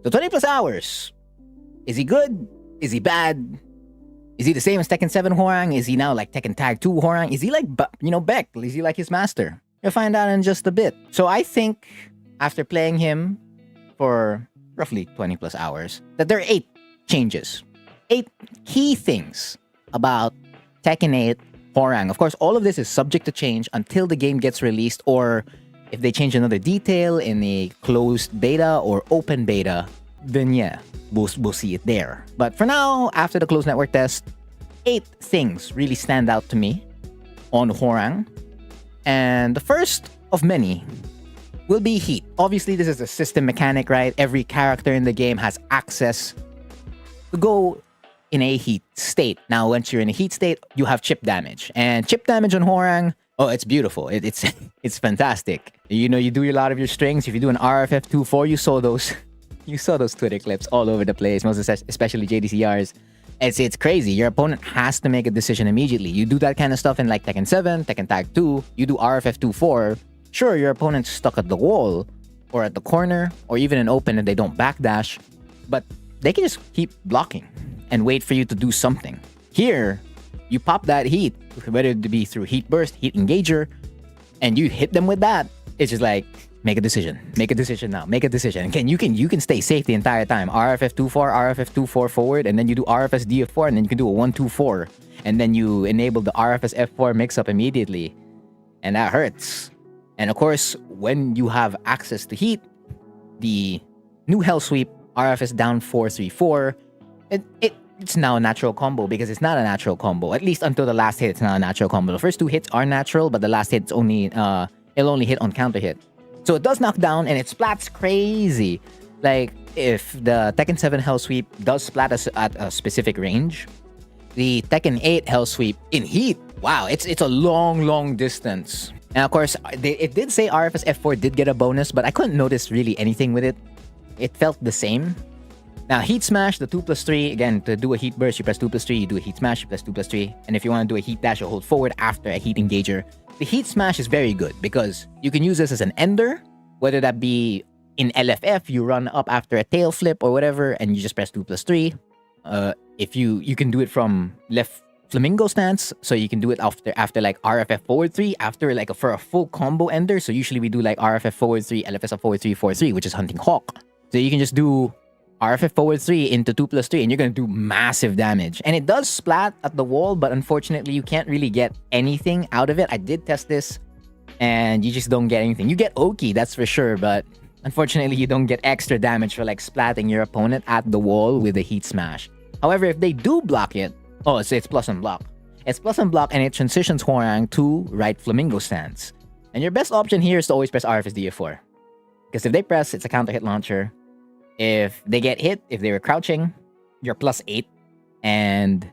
So 20 plus hours. Is he good? Is he bad? Is he the same as Tekken 7 Hwoarang? Is he now like Tekken Tag 2 Hwoarang? Is he like, Beck? Is he like his master? You'll find out in just a bit. So I think after playing him for roughly 20 plus hours, that there are 8 changes. 8 key things about Tekken 8 Hwoarang. Of course, all of this is subject to change until the game gets released, or if they change another detail in the closed beta or open beta, then yeah, we'll see it there. But for now, after the closed network test, 8 things really stand out to me on Hwoarang. And the first of many will be heat. Obviously, this is a system mechanic, right? Every character in the game has access to go in a heat state. Now, once you're in a heat state, you have chip damage. And chip damage on Hwoarang, oh, it's beautiful. It's fantastic. You know, you do a lot of your strings. If you do an RFF 2-4, you saw those Twitter clips all over the place, most especially JDCRs. It's crazy. Your opponent has to make a decision immediately. You do that kind of stuff in like Tekken 7, Tekken Tag 2, you do RFF 2-4. Sure, your opponent's stuck at the wall or at the corner or even in open and they don't backdash, but they can just keep blocking and wait for you to do something. Here, you pop that heat, whether it be through heat burst, heat engager, and you hit them with that. It's just like, make a decision. Make a decision now. Make a decision. And you can stay safe the entire time. RFF 2-4, RFF 2-4 forward, and then you do RFS DF4, and then you can do a 1-2-4. And then you enable the RFS F4 mix-up immediately. And that hurts. And of course, when you have access to heat, the new Hell Sweep, RFS down 4-3-4, it's now a natural combo because it's not a natural combo. At least until the last hit, it's not a natural combo. The first 2 hits are natural, but the last hit's only it'll only hit on counter hit. So it does knock down and it splats crazy. Like if the Tekken 7 Hell Sweep does splat at a specific range, the Tekken 8 Hell Sweep in heat, wow, it's a long distance. And of course, it did say RFS F4 did get a bonus, but I couldn't notice really anything with it. It felt the same. Now, Heat Smash, the 2+3, again, to do a Heat Burst, you press 2+3, you do a Heat Smash, you press 2+3. And if you want to do a Heat Dash, you hold forward after a Heat Engager. The Heat Smash is very good because you can use this as an ender, whether that be in LFF, you run up after a tail flip or whatever, and you just press 2+3. If you can do it from left flamingo stance, so you can do it after like RFF forward 3, after like for a full combo ender. So usually we do like RFF forward 3, LFS of forward 3, 4-3, which is Hunting Hawk. So you can just do RFF forward 3 into 2+3 and you're going to do massive damage. And it does splat at the wall, but unfortunately you can't really get anything out of it. I did test this and you just don't get anything. You get Oki, that's for sure, but unfortunately you don't get extra damage for like splatting your opponent at the wall with a Heat Smash. However, if they do block it, oh, it's plus and block. It's plus and block and it transitions Hwoarang to right flamingo stance. And your best option here is to always press RFS DF4. Because if they press, it's a counter hit launcher. If they get hit, if they were crouching, you're +8. And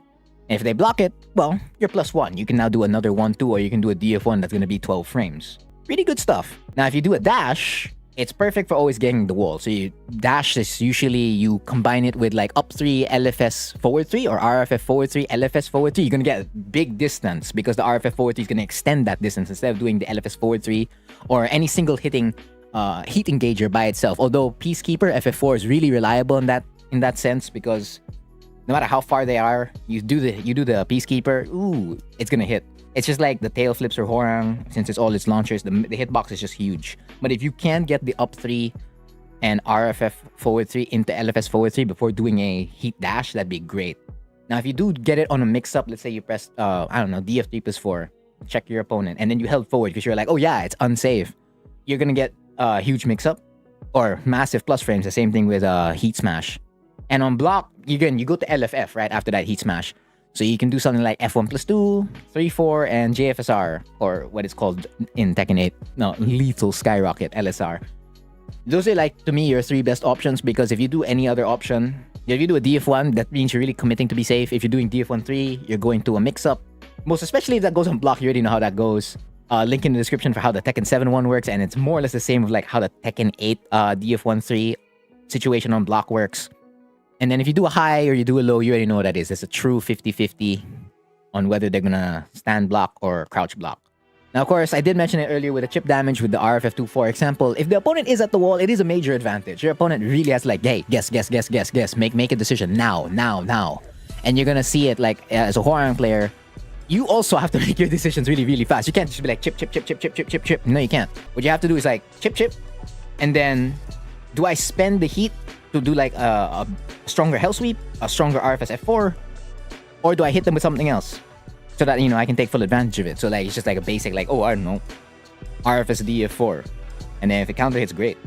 if they block it, well, you're +1. You can now do another 1-2 or you can do a DF1 that's going to be 12 frames. Pretty good stuff. Now, if you do a dash, it's perfect for always getting the wall. So you dash is usually you combine it with like up 3 LFS forward 3 or RFF forward 3 LFS forward 3. You're going to get a big distance because the RFF forward 3 is going to extend that distance instead of doing the LFS forward 3 or any single hitting heat engager by itself. Although Peacekeeper FF4 is really reliable in that sense because no matter how far they are, you do the Peacekeeper, ooh, it's gonna hit. It's just like the tail flips or Hwoarang, since it's all its launchers, the hitbox is just huge. But if you can get the up 3 and RFF forward 3 into LFS forward 3 before doing a heat dash, that'd be great. Now, if you do get it on a mix-up, let's say you press, I don't know, DF3+4, check your opponent, and then you held forward because you're like, oh yeah, it's unsafe. You're gonna get a huge mix-up or massive plus frames, the same thing with Heat Smash. And on block, you go to LFF right after that Heat Smash. So you can do something like F1+2, 3-4, and JFSR, or what it's called in Tekken 8. No, Lethal Skyrocket, LSR. Those are like, to me, your 3 best options because if you do any other option, if you do a DF1, that means you're really committing to be safe. If you're doing DF1-3, you're going to a mix-up. Most especially if that goes on block, you already know how that goes. Link in the description for how the Tekken 7 one works, and it's more or less the same with like how the Tekken 8 DF1-3 situation on block works. And then if you do a high or you do a low, you already know what that is. It's a true 50-50 on whether they're gonna stand block or crouch block. Now, of course, I did mention it earlier with the chip damage with the RFF2 for example. If the opponent is at the wall, it is a major advantage. Your opponent really has like, hey, guess. Make a decision now. And you're gonna see it like as a Hwoarang player, you also have to make your decisions really, really fast. You can't just be like chip. No, you can't. What you have to do is like chip, and then do I spend the heat to do like a stronger hell sweep, a stronger RFS F4, or do I hit them with something else so that, you know, I can take full advantage of it? So like it's just like a basic like, oh, I don't know, RFS DF4, and then if it counter hits, great.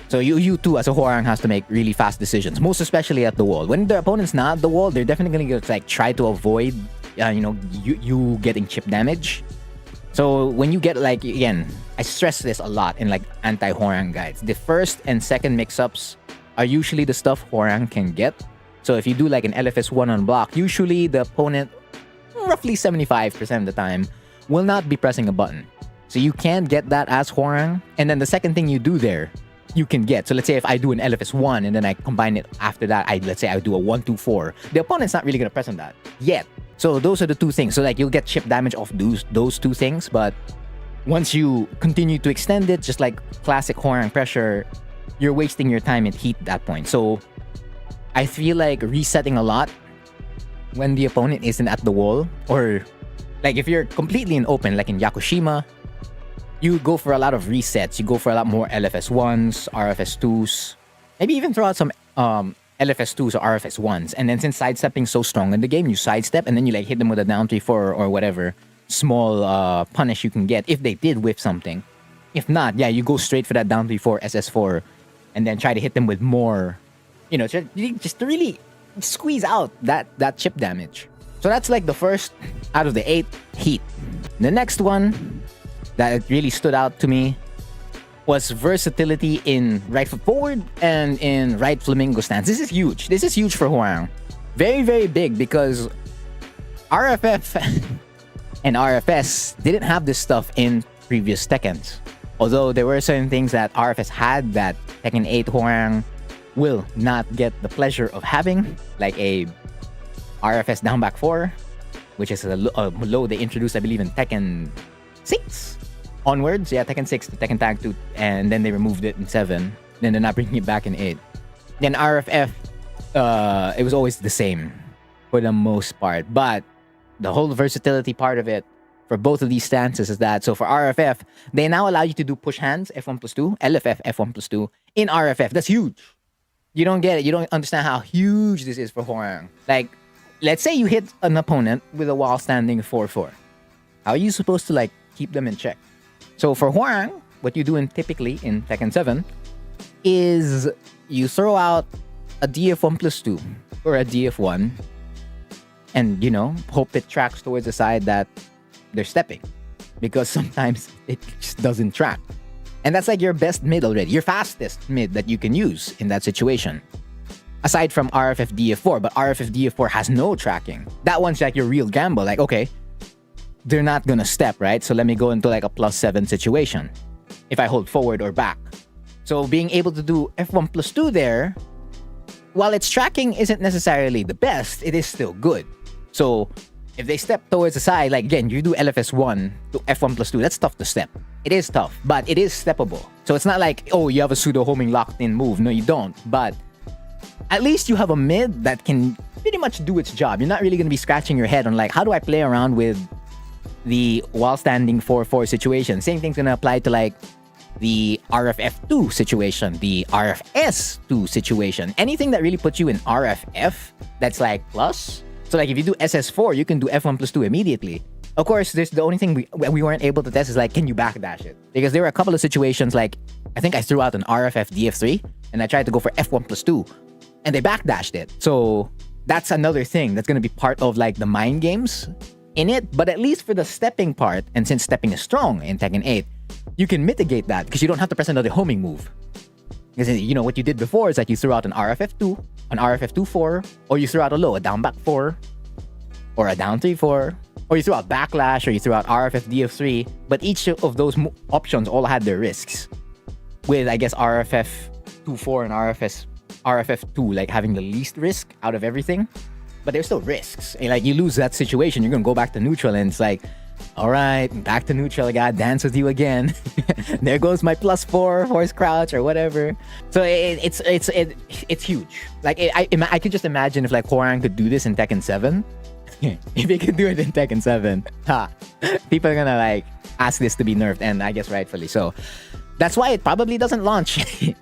So you too as a Hwoarang has to make really fast decisions, most especially at the wall. When the opponent's not at the wall, they're definitely gonna like try to avoid you getting chip damage. So when you get like, again, I stress this a lot in like anti-Hwoarang guides. The first and second mix-ups are usually the stuff Hwoarang can get. So if you do like an LFS1 on block, usually the opponent, roughly 75% of the time, will not be pressing a button. So you can get that as Hwoarang. And then the second thing you do there, you can get. So let's say if I do an LFS1 and then I combine it after that, let's say I do a 1-2-4. The opponent's not really going to press on that yet. So those are the two things. So like you'll get chip damage off those two things. But once you continue to extend it, just like classic Hwoarang pressure, you're wasting your time at heat at that point. So I feel like resetting a lot when the opponent isn't at the wall, or like if you're completely in open, like in Yakushima, you go for a lot of resets. You go for a lot more LFS1s, RFS2s, maybe even throw out some LFS2s or RFS1s. And then since sidestepping's so strong in the game, you sidestep and then you like hit them with a down 3-4 or whatever small punish you can get if they did whiff something. If not, yeah, you go straight for that down 3-4 SS4 and then try to hit them with more, you know, just to really squeeze out that chip damage. So that's like the first out of the 8 heat. The next one that really stood out to me was versatility in right foot forward and in right flamingo stance. This is huge. This is huge for Hwoarang. Very, very big because RFF and RFS didn't have this stuff in previous Tekkens. Although there were certain things that RFS had that Tekken 8 Hwoarang will not get the pleasure of having, like a RFS down back 4, which is a low they introduced, I believe, in Tekken 6 onwards. Yeah, Tekken 6 to Tekken Tag 2, and then they removed it in 7. Then they're not bringing it back in 8. Then RFF, it was always the same for the most part. But the whole versatility part of it for both of these stances is that, so for RFF, they now allow you to do push hands, F1+2, LFF, F1+2, in RFF. That's huge. You don't get it. You don't understand how huge this is for Hwoarang. Like, let's say you hit an opponent with a wall standing 4-4. How are you supposed to, like, keep them in check? So for Hwoarang, what you do typically in Tekken 7 is you throw out a DF1+2 or a DF1 and, you know, hope it tracks towards the side that they're stepping, because sometimes it just doesn't track. And that's like your best mid already, your fastest mid that you can use in that situation. Aside from RFF DF4, but RFF DF4 has no tracking. That one's like your real gamble. Like, okay, they're not gonna step, right? So let me go into like a +7 situation if I hold forward or back. So being able to do F1+2 there, while its tracking isn't necessarily the best, it is still good. So if they step towards the side, like again, you do LFS1 to F1+2, that's tough to step. It is tough, but it is steppable. So it's not like, oh, you have a pseudo homing locked in move. No, you don't. But at least you have a mid that can pretty much do its job. You're not really going to be scratching your head on like, how do I play around with the while standing 4-4 situation? Same thing's going to apply to like the RFF2 situation, the RFS2 situation. Anything that really puts you in RFF that's like plus. So like if you do SS4, you can do F1+2 immediately. Of course, there's the only thing we weren't able to test is like, can you backdash it? Because there were a couple of situations like, I think I threw out an RFF DF3 and I tried to go for F1+2 and they backdashed it. So that's another thing that's going to be part of like the mind games in it. But at least for the stepping part, and since stepping is strong in Tekken 8, you can mitigate that because you don't have to press another homing move. Because, you know, what you did before is that you threw out an RFF2, an RFF2-4, or you threw out a low, a down back 4, or a down 3-4, or you threw out backlash, or you threw out RFF DF3. But each of those options all had their risks. With, I guess, RFF2-4 and RFF2 like having the least risk out of everything. But there's still risks. And like you lose that situation, you're gonna go back to neutral, and it's like All right, back to neutral. I got dance with you again. There goes my +4 horse crouch or whatever. So it's huge. Like I could just imagine if like Hwoarang could do this in Tekken 7. If he could do it in Tekken 7, people are gonna like ask this to be nerfed, and I guess rightfully so. That's why it probably doesn't launch.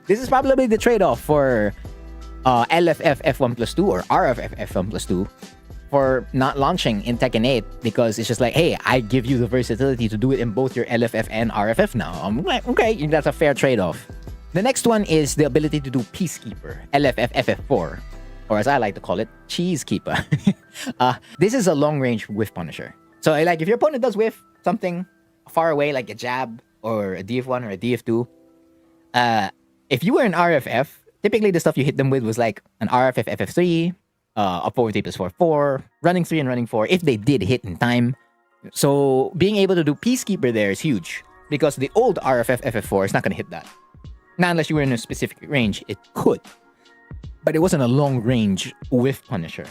This is probably the trade-off for LFF F1+2 or RFF F1+2 for not launching in Tekken 8, because it's just like, hey, I give you the versatility to do it in both your LFF and RFF now. I'm like, okay, that's a fair trade-off. The next one is the ability to do Peacekeeper, LFF FF4, or as I like to call it, Cheesekeeper. This is a long-range whiff punisher. So like if your opponent does whiff something far away, like a jab or a DF1 or a DF2, if you were an RFF, typically the stuff you hit them with was like an RFF FF3, up forward 3 +4 4, running 3 and running 4 if they did hit in time. So being able to do Peacekeeper there is huge, because the old RFF FF4 is not going to hit that. Not unless you were in a specific range, it could. But it wasn't a long range whiff punisher.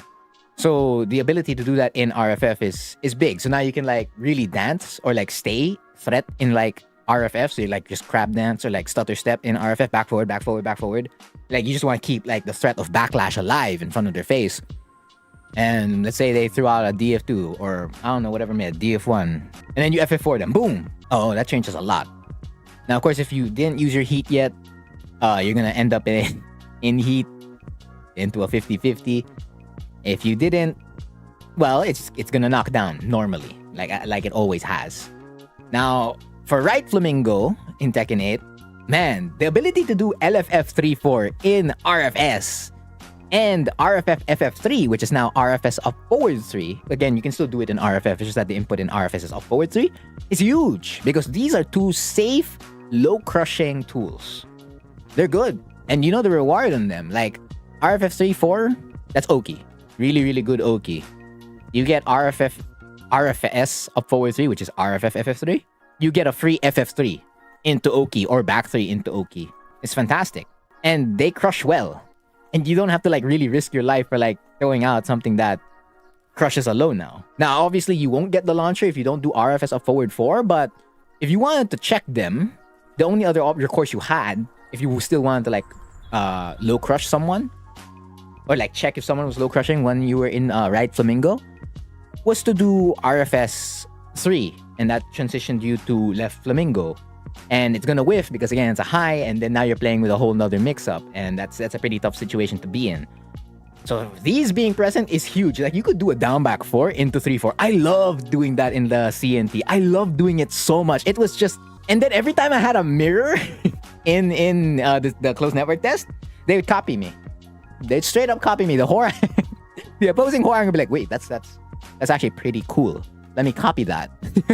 So the ability to do that in RFF is big. So now you can like really dance or like stay threat in like RFF. So you like just crab dance or like stutter step in RFF, back forward, back forward, back forward. Like you just want to keep like the threat of backlash alive in front of their face. And let's say they threw out a DF2 or I don't know, whatever, a DF1. And then you FF4 them. Boom! Oh, that changes a lot. Now, of course, if you didn't use your heat yet, you're going to end up in heat into a 50-50. If you didn't, well, it's gonna knock down normally, like it always has. Now, for right flamingo in Tekken 8, man, the ability to do LFF 3-4 in RFS and RFF FF3, which is now RFS up forward 3. Again, you can still do it in RFF, it's just that the input in RFS is up forward 3. Is huge, because these are two safe, low crushing tools. They're good, and you know the reward on them. Like RFF 3-4, that's Oki. Really, really good Oki. You get RFS up forward 3, which is RFF FF3. You get a free FF3 into Oki or back 3 into Oki. It's fantastic. And they crush well. And you don't have to like really risk your life for like throwing out something that crushes a low now. Now, obviously, you won't get the launcher if you don't do RFS up forward 4, but if you wanted to check them, the only other recourse you had, if you still wanted to like low crush someone, or like check if someone was low crushing when you were in right flamingo, was to do RFS 3, and that transitioned you to left flamingo. And it's gonna whiff because again it's a high, and then now you're playing with a whole nother mix-up, and that's a pretty tough situation to be in. So these being present is huge. Like you could do a down back 4 into 3-4. I love doing that in the CNT. I love doing it so much. It was just, and then every time I had a mirror in the closed network test, they would copy me. They'd straight up copy me. The Hwoarang, the opposing Hwoarang would be like, wait, that's actually pretty cool. Let me copy that.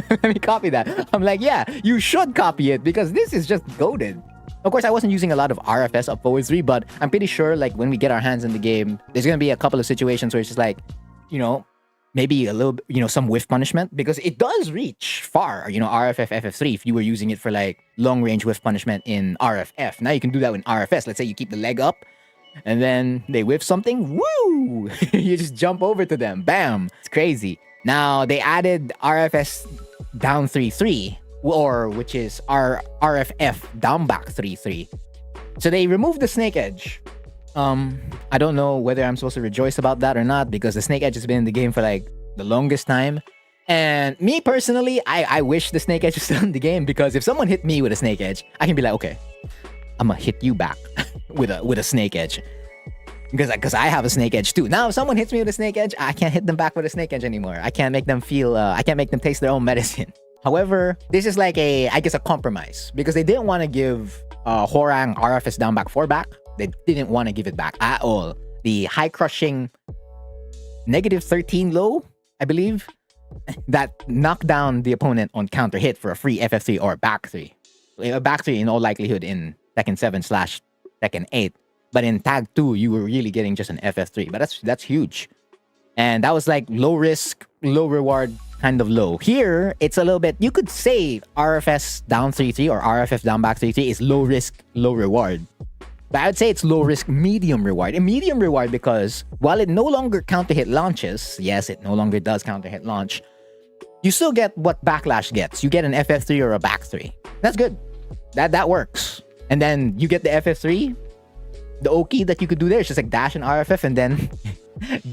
Let me copy that. I'm like, yeah, you should copy it because this is just goated. Of course, I wasn't using a lot of RFS up forward 3, but I'm pretty sure like when we get our hands in the game, there's going to be a couple of situations where it's just like, you know, maybe a little, you know, some whiff punishment, because it does reach far, you know, RFF FF3 if you were using it for like long range whiff punishment in RFF. Now you can do that in RFS. Let's say you keep the leg up and then they whiff something, woo! You just jump over to them, bam! It's crazy. Now they added RFS down 3-3, or which is RFF down back 3-3. So they removed the snake edge. I don't know whether I'm supposed to rejoice about that or not, because the snake edge has been in the game for like the longest time. And me personally, I wish the snake edge was still in the game, because if someone hit me with a snake edge, I can be like, okay, I'm gonna hit you back with a snake edge. Because I have a snake edge too. Now, if someone hits me with a snake edge, I can't hit them back with a snake edge anymore. I can't make them feel, I can't make them taste their own medicine. However, this is like a compromise, because they didn't want to give Hwoarang RFS down back 4 back. They didn't want to give it back at all. The high crushing -13 low, I believe, that knocked down the opponent on counter hit for a free FF3 or back 3. A back 3 in all likelihood in Tekken 7/Tekken 8. But in Tag 2, you were really getting just an FF3. But that's huge. And that was like low risk, low reward kind of low. Here, it's a little bit, you could say RFS down 3-3 or RFF down back 3-3 is low risk, low reward. But I would say it's low risk, medium reward. And medium reward because while it no longer counter hit launches, yes, it no longer does counter hit launch, you still get what Backlash gets. You get an FF3 or a back 3. That's good. That works. And then you get the FF3. The Oki that you could do there is just like dash and RFF and then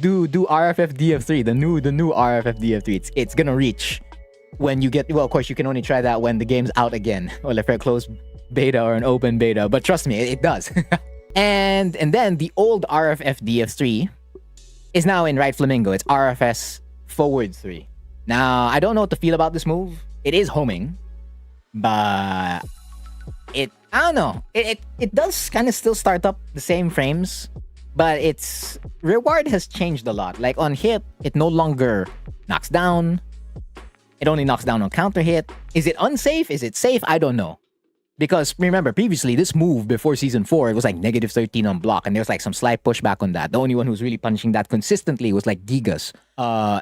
do RFF DF3, the new RFF DF3. It's gonna reach when you get, well, of course you can only try that when the game's out again, or like for a closed beta or an open beta, but trust me, it does. and then the old RFF DF3 is now in right flamingo. It's RFS forward 3. Now, I don't know what to feel about this move. It is homing, but I don't know. It does kind of still start up the same frames, but its reward has changed a lot. Like on hit, it no longer knocks down. It only knocks down on counter hit. Is it unsafe? Is it safe? I don't know. Because remember, previously, this move before Season 4, it was like negative 13 on block, and there was like some slight pushback on that. The only one who's really punishing that consistently was like Gigas.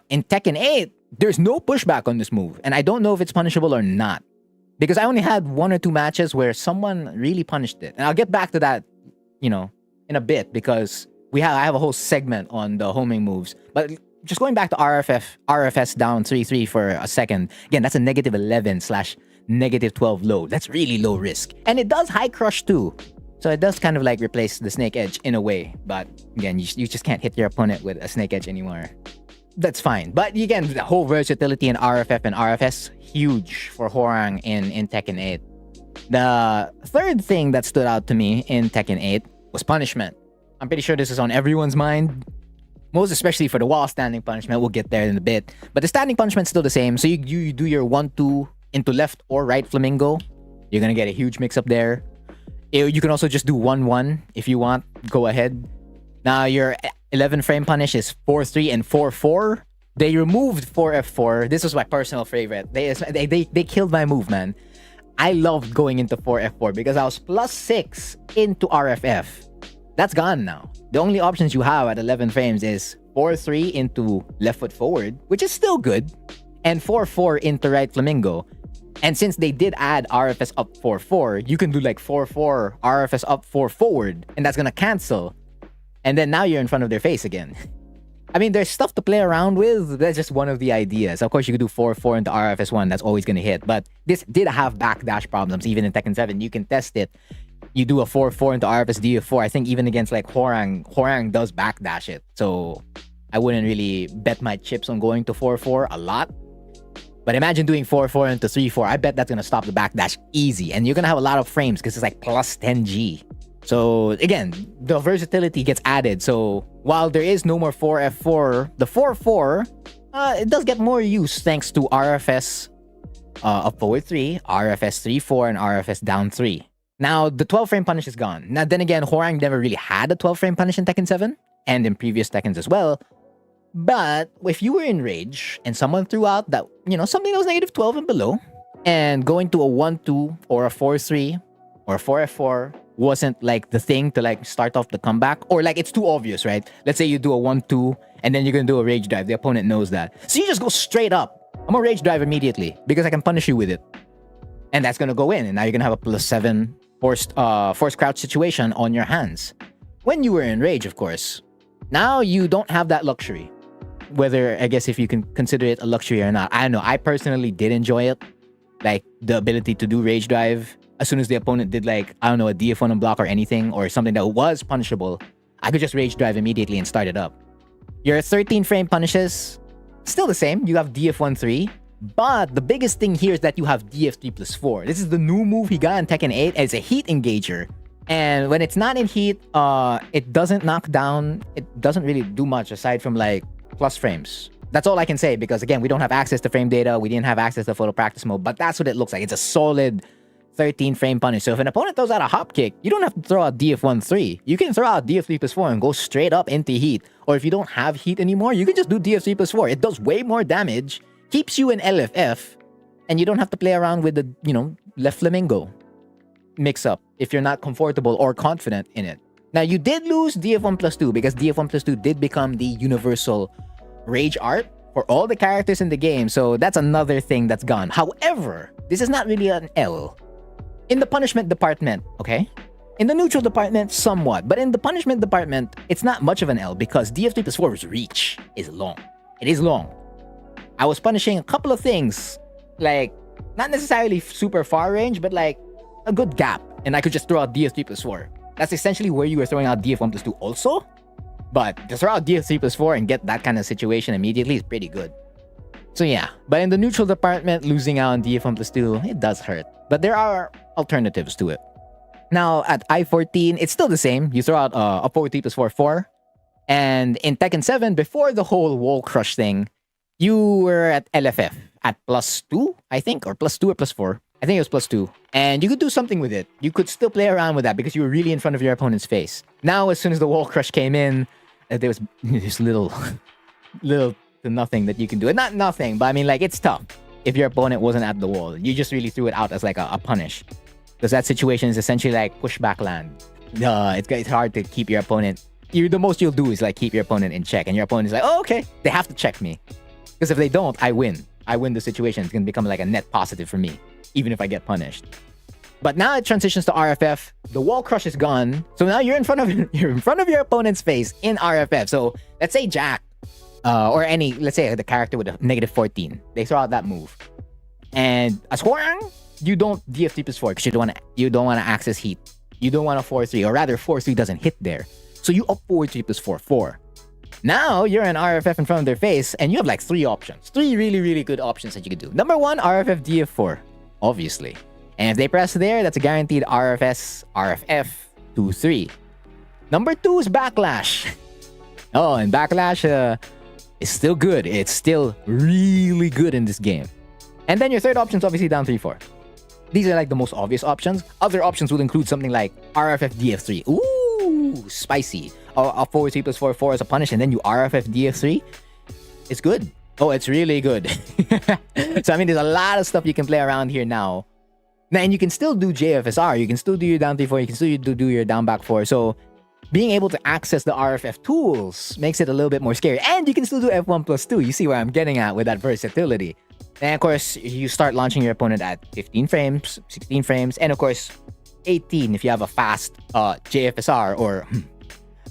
In Tekken 8, there's no pushback on this move, and I don't know if it's punishable or not. Because I only had 1 or 2 matches where someone really punished it. And I'll get back to that, in a bit, because I have a whole segment on the homing moves. But just going back to RFS down 3-3 for a second. Again, that's a negative 11/negative 12 load. That's really low risk. And it does high crush too. So it does kind of like replace the snake edge in a way. But again, you just can't hit your opponent with a snake edge anymore. That's fine. But again, the whole versatility in RFF and RFS, huge for Hwoarang in Tekken 8. The third thing that stood out to me in Tekken 8 was punishment. I'm pretty sure this is on everyone's mind. Most especially for the wall standing punishment. We'll get there in a bit. But the standing punishment's still the same. So you do your 1-2 into left or right flamingo. You're going to get a huge mix up there. You can also just do 1-1 if you want. Go ahead. Now your 11 frame punish is 4-3 and 4-4. They removed 4F4. This was my personal favorite. They killed my move, man. I loved going into 4F4 because I was +6 into RFF. That's gone now. The only options you have at 11 frames is 4-3 into left foot forward, which is still good, and 4-4 into right flamingo. And since they did add RFS up 4-4, you can do like 4-4 RFS up 4 forward, and that's gonna cancel. And then now you're in front of their face again. I mean, there's stuff to play around with. That's just one of the ideas. Of course, you could do 4-4 into RFS1. That's always going to hit. But this did have backdash problems. Even in Tekken 7, you can test it. You do a 4-4 into RFS DF4. I think even against like Hwoarang does backdash it. So I wouldn't really bet my chips on going to 4-4 a lot. But imagine doing 4-4 into 3-4. I bet that's going to stop the backdash easy. And you're going to have a lot of frames because it's like plus 10G. So again, the versatility gets added. So while there is no more 4F4, the 4-4, it does get more use thanks to RFS up forward 3, RFS 3-4, and RFS down 3. Now, the 12 frame punish is gone. Now, then again, Hwoarang never really had a 12 frame punish in Tekken 7 and in previous Tekkens as well. But if you were in rage and someone threw out that, something that was negative 12 and below, and going to a 1-2 or a 4-3 or a 4F4 wasn't like the thing to like start off the comeback, or like it's too obvious, right? Let's say you do a 1-2 and then you're gonna do a rage drive. The opponent knows that. So you just go straight up. I'm gonna rage drive immediately because I can punish you with it. And that's gonna go in. And now you're gonna have a +7 forced crouch situation on your hands. When you were in rage, of course. Now you don't have that luxury. Whether, I guess, if you can consider it a luxury or not. I don't know. I personally did enjoy it. Like the ability to do rage drive. As soon as the opponent did like, I don't know, a DF1 on block or anything, or something that was punishable, I could just rage drive immediately and start it up. Your 13 frame punishes, still the same. You have DF1 3, but the biggest thing here is that you have DF3+4. This is the new move he got in Tekken 8 as a heat engager. And when it's not in heat, it doesn't knock down. It doesn't really do much aside from like plus frames. That's all I can say because again, we don't have access to frame data. We didn't have access to photo practice mode, but that's what it looks like. It's a solid 13 frame punish. So if an opponent throws out a hop kick, you don't have to throw out DF1-3. You can throw out DF3+4 and go straight up into heat. Or if you don't have heat anymore, you can just do DF3+4. It does way more damage, keeps you in LFF, and you don't have to play around with the, left flamingo mix up if you're not comfortable or confident in it. Now, you did lose DF1+2 because DF1+2 did become the universal rage art for all the characters in the game. So that's another thing that's gone. However, this is not really an L. In the punishment department, okay? In the neutral department, somewhat. But in the punishment department, it's not much of an L because DF3+4's reach is long. It is long. I was punishing a couple of things, like not necessarily super far range, but like a good gap, and I could just throw out DF3+4. That's essentially where you were throwing out DF1+2 also, but to throw out DF3+4 and get that kind of situation immediately is pretty good. So yeah, but in the neutral department, losing out on DF1+2, it does hurt. But there are alternatives to it. Now, at I-14, it's still the same. You throw out a forward T+4 4. And in Tekken 7, before the whole wall crush thing, you were at LFF at +2, I think, or +2 or +4. I think it was +2. And you could do something with it. You could still play around with that because you were really in front of your opponent's face. Now, as soon as the wall crush came in, there was this little to nothing that you can do. Not nothing, but I mean, like, it's tough if your opponent wasn't at the wall. You just really threw it out as like a punish. Because that situation is essentially like pushback land. It's hard to keep your opponent. The most you'll do is like keep your opponent in check. And your opponent is like, oh, okay, they have to check me. Because if they don't, I win. I win the situation. It's going to become like a net positive for me, even if I get punished. But now it transitions to RFF. The wall crush is gone. So now you're in front of your opponent's face in RFF. So let's say Jack, or any, let's say the character with a -14. They throw out that move. And as Hwoarang, you don't DF3+4 because you don't want to access heat. You don't want a 4-3, or rather 4-3 doesn't hit there. So you up forward 3+4 4. Now you're an RFF in front of their face, and you have like 3 options. 3 really, really good options that you could do. Number 1, RFF DF4, obviously. And if they press there, that's a guaranteed RFF 2-3. Number 2 is Backlash. Oh, and Backlash is still good. It's still really good in this game. And then your third option is obviously down 3-4. These are like the most obvious options. Other options would include something like RFF DF3. Ooh, spicy. Or a forward 3+4 4 as a punish, and then you RFF DF3. It's good. Oh, it's really good. So, I mean, there's a lot of stuff you can play around here now. And you can still do JFSR. You can still do your down 3-4. You can still do your down back 4. So, being able to access the RFF tools makes it a little bit more scary. And you can still do F1+2. You see where I'm getting at with that versatility. And of course, you start launching your opponent at 15 frames, 16 frames, and of course, 18 if you have a fast JFSR or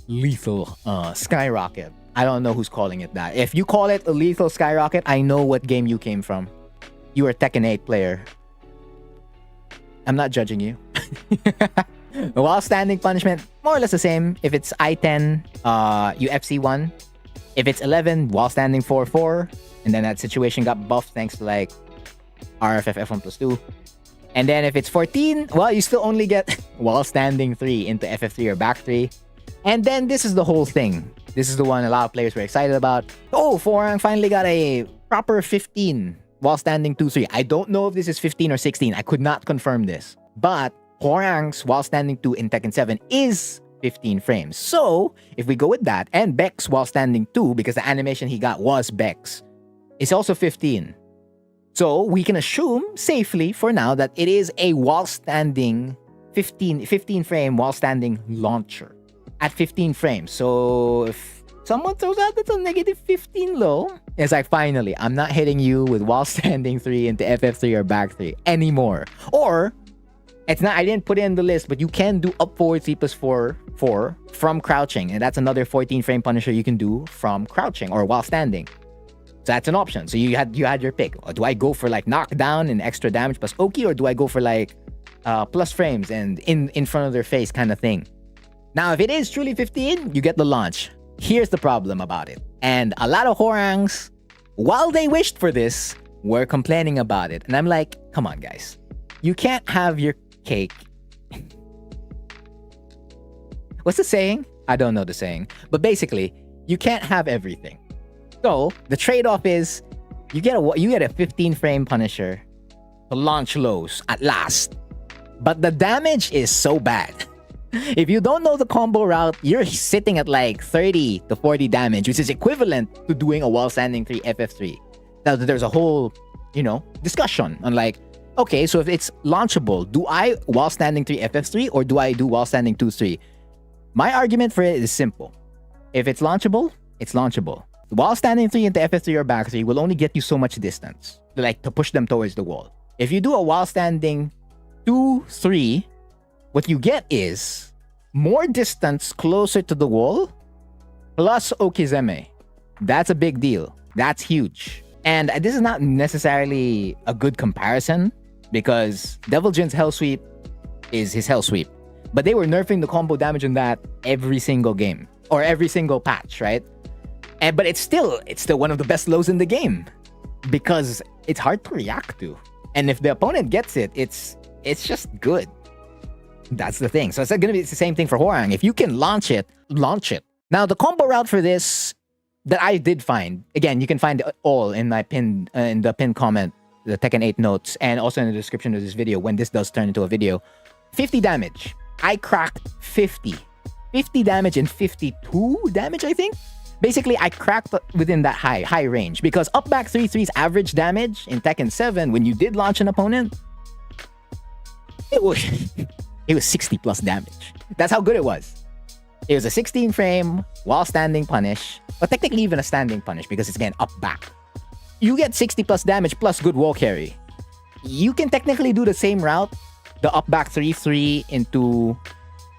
lethal skyrocket. I don't know who's calling it that. If you call it a lethal skyrocket, I know what game you came from. You were a Tekken 8 player. I'm not judging you. While standing punishment, more or less the same. If it's I-10, you FC1. If it's 11, while standing 4-4. And then that situation got buffed thanks to like RFF F1+2. And then if it's 14, well, you still only get while standing 3 into FF3 or back 3. And then this is the whole thing. This is the one a lot of players were excited about. Oh, Hwoarang finally got a proper 15 while standing 2-3. I don't know if this is 15 or 16. I could not confirm this. But Hwoarang's while standing 2 in Tekken 7 is 15 frames. So if we go with that, and Beck's while standing 2, because the animation he got was Beck's, it's also 15. So we can assume safely for now that it is a while standing 15 frame while standing launcher at 15 frames. So if someone throws out that's a -15 low, it's like, finally, I'm not hitting you with while standing 3 into FF3 or back 3 anymore. Or it's not, I didn't put it in the list, but you can do up forward 3+4 4 from crouching, and that's another 14 frame punisher you can do from crouching or while standing. So that's an option. So you had your pick. Do I go for like knockdown and extra damage plus Oki, or do I go for like plus frames and in front of their face kind of thing? Now, if it is truly 15, you get the launch. Here's the problem about it. And a lot of Hwoarangs, while they wished for this, were complaining about it. And I'm like, come on, guys. You can't have your cake. What's the saying? I don't know the saying. But basically, you can't have everything. So the trade-off is you get a 15 frame punisher to launch lows at last. But the damage is so bad. If you don't know the combo route, you're sitting at like 30 to 40 damage, which is equivalent to doing a while standing 3 FF3. Now there's a whole, discussion on like, okay, so if it's launchable, do I while standing 3 FF3 or do I do while standing 2-3? My argument for it is simple. If it's launchable, it's launchable. While standing 3 into FF3 or back 3 will only get you so much distance, like to push them towards the wall. If you do a while standing 2-3, what you get is more distance closer to the wall plus Okizeme. That's a big deal. That's huge. And this is not necessarily a good comparison because Devil Jin's Hell Sweep is his Hell Sweep. But they were nerfing the combo damage in that every single game or every single patch, right? But it's still one of the best lows in the game because it's hard to react to. And if the opponent gets it, it's just good. That's the thing. So it's going to be the same thing for Hwoarang. If you can launch it, launch it. Now, the combo route for this that I did find, again, you can find it all in my in the pinned comment, the Tekken 8 notes, and also in the description of this video when this does turn into a video. 50 damage. I cracked 50. 50 damage and 52 damage, I think. Basically, I cracked within that high range because up back 3-3's average damage in Tekken 7 when you did launch an opponent, it was 60 plus damage. That's how good it was. It was a 16 frame while standing punish, but technically even a standing punish because it's again up back. You get 60 plus damage plus good wall carry. You can technically do the same route, the up back 3-3 into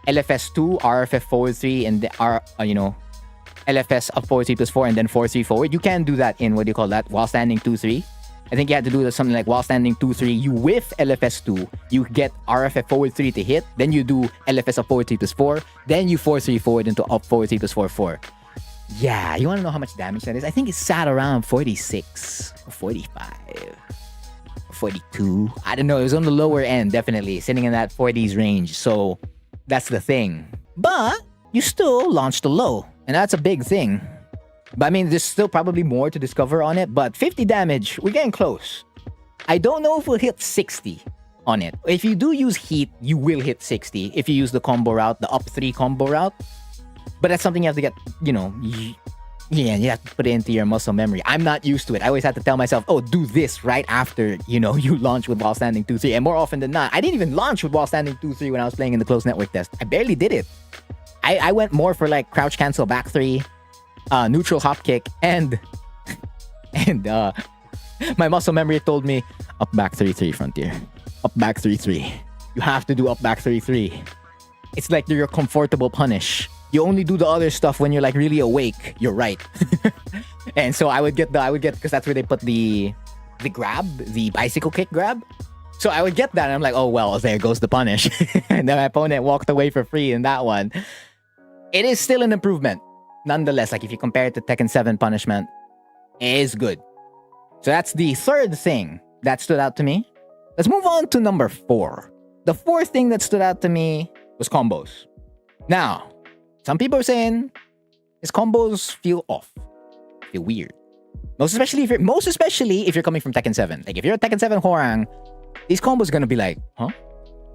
LFS2, RFF forward 3, and the LFS up forward 3 plus 4 and then 4-3 forward. You can do that in, what do you call that, while standing 2-3. I think you had to do something like while standing 2-3, you whiff LFS2, you get RFF forward 3 to hit, then you do LFS up forward 3 plus 4, then you 4-3 forward into up forward 3 plus 4-4. Yeah, you want to know how much damage that is? I think it sat around 46 or 45 or 42. I don't know. It was on the lower end, definitely, sitting in that 40s range. So that's the thing. But you still launched a low, and that's a big thing. But I mean, there's still probably more to discover on it, but 50 damage, we're getting close. I don't know if we'll hit 60 on it. If you do use heat, you will hit 60 if you use the combo route, the up 3 combo route. But that's something you have to get, you have to put it into your muscle memory. I'm not used to it. I always have to tell myself, oh, do this right after, you launch with while standing 2-3. And more often than not, I didn't even launch with while standing 2-3 when I was playing in the closed network test. I barely did it. I went more for like crouch cancel back 3, neutral hop kick, and my muscle memory told me up back 3-3 frontier, up back 3-3. You have to do up back 3-3. It's like your comfortable punish. You only do the other stuff when you're like really awake. You're right. And so I would get because that's where they put the grab, the bicycle kick grab. So I would get that and I'm like, oh well, there goes the punish. And then my opponent walked away for free in that one. It is still an improvement. Nonetheless, like if you compare it to Tekken 7 punishment, it is good. So that's the third thing that stood out to me. Let's move on to number 4. The fourth thing that stood out to me was combos. Now, some people are saying his combos feel off, feel weird. Most especially if you're coming from Tekken 7. Like if you're a Tekken 7 Hwoarang, these combos are gonna be like, huh?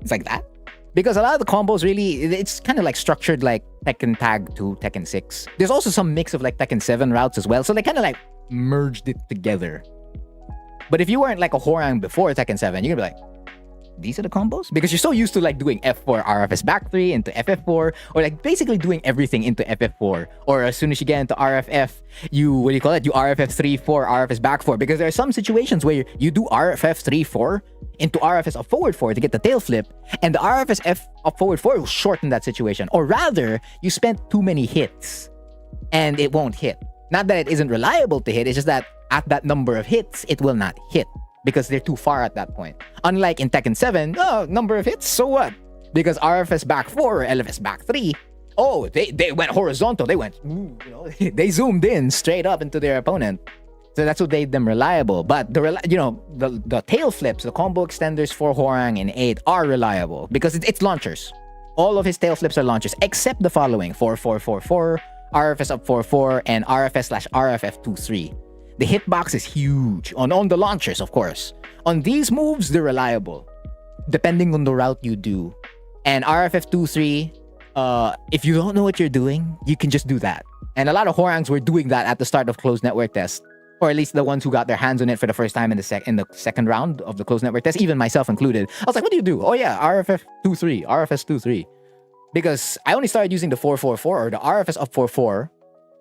It's like that? Because a lot of the combos really, it's kind of like structured like Tekken Tag to Tekken 6. There's also some mix of like Tekken 7 routes as well. So they kind of like merged it together. But if you weren't like a Hwoarang before Tekken 7, you're gonna be like, these are the combos? Because you're so used to like doing F4 RFS back 3 into FF4, or like basically doing everything into FF4. Or as soon as you get into RFF, you RFF 3-4, RFS back 4. Because there are some situations where you do RFF 3-4 into RFS up forward 4 to get the tail flip, and the RFS F up forward 4 will shorten that situation. Or rather, you spent too many hits and it won't hit. Not that it isn't reliable to hit, it's just that at that number of hits, it will not hit. Because they're too far at that point. Unlike in Tekken 7, number of hits, so what? Because RFS back 4 or LFS back 3, they went horizontal. They went, they zoomed in straight up into their opponent. So that's what made them reliable. But the tail flips, the combo extenders for Hwoarang in 8 are reliable because it's launchers. All of his tail flips are launchers, except the following: 4-4-4-4, RFS up 4-4, and RFS/RFF 2-3. The hitbox is huge on the launchers, of course. On these moves, they're reliable, depending on the route you do. And RFF 2-3, if you don't know what you're doing, you can just do that. And a lot of Hwoarangs were doing that at the start of closed network test, or at least the ones who got their hands on it for the first time in the second round of the closed network test, even myself included. I was like, what do you do? Oh yeah, RFF 2-3, RFS 2-3. Because I only started using the 4-4-4 or the RFS up 4-4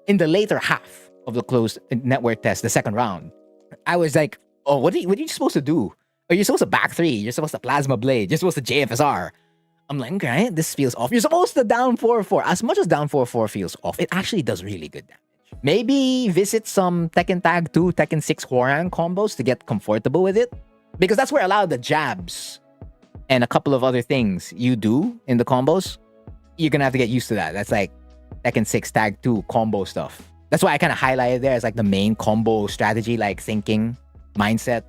in the later half of the closed network test, the second round. I was like, oh, what are you supposed to do? Are you supposed to back 3? You're supposed to plasma blade. You're supposed to JFSR. I'm like, okay, this feels off. You're supposed to down 4-4. As much as down 4-4 feels off, it actually does really good damage. Maybe visit some Tekken Tag 2, Tekken 6 Hwoarang combos to get comfortable with it. Because that's where a lot of the jabs and a couple of other things you do in the combos, you're gonna have to get used to that. That's like Tekken 6 Tag 2 combo stuff. That's why I kind of highlighted there as like the main combo strategy, like thinking mindset.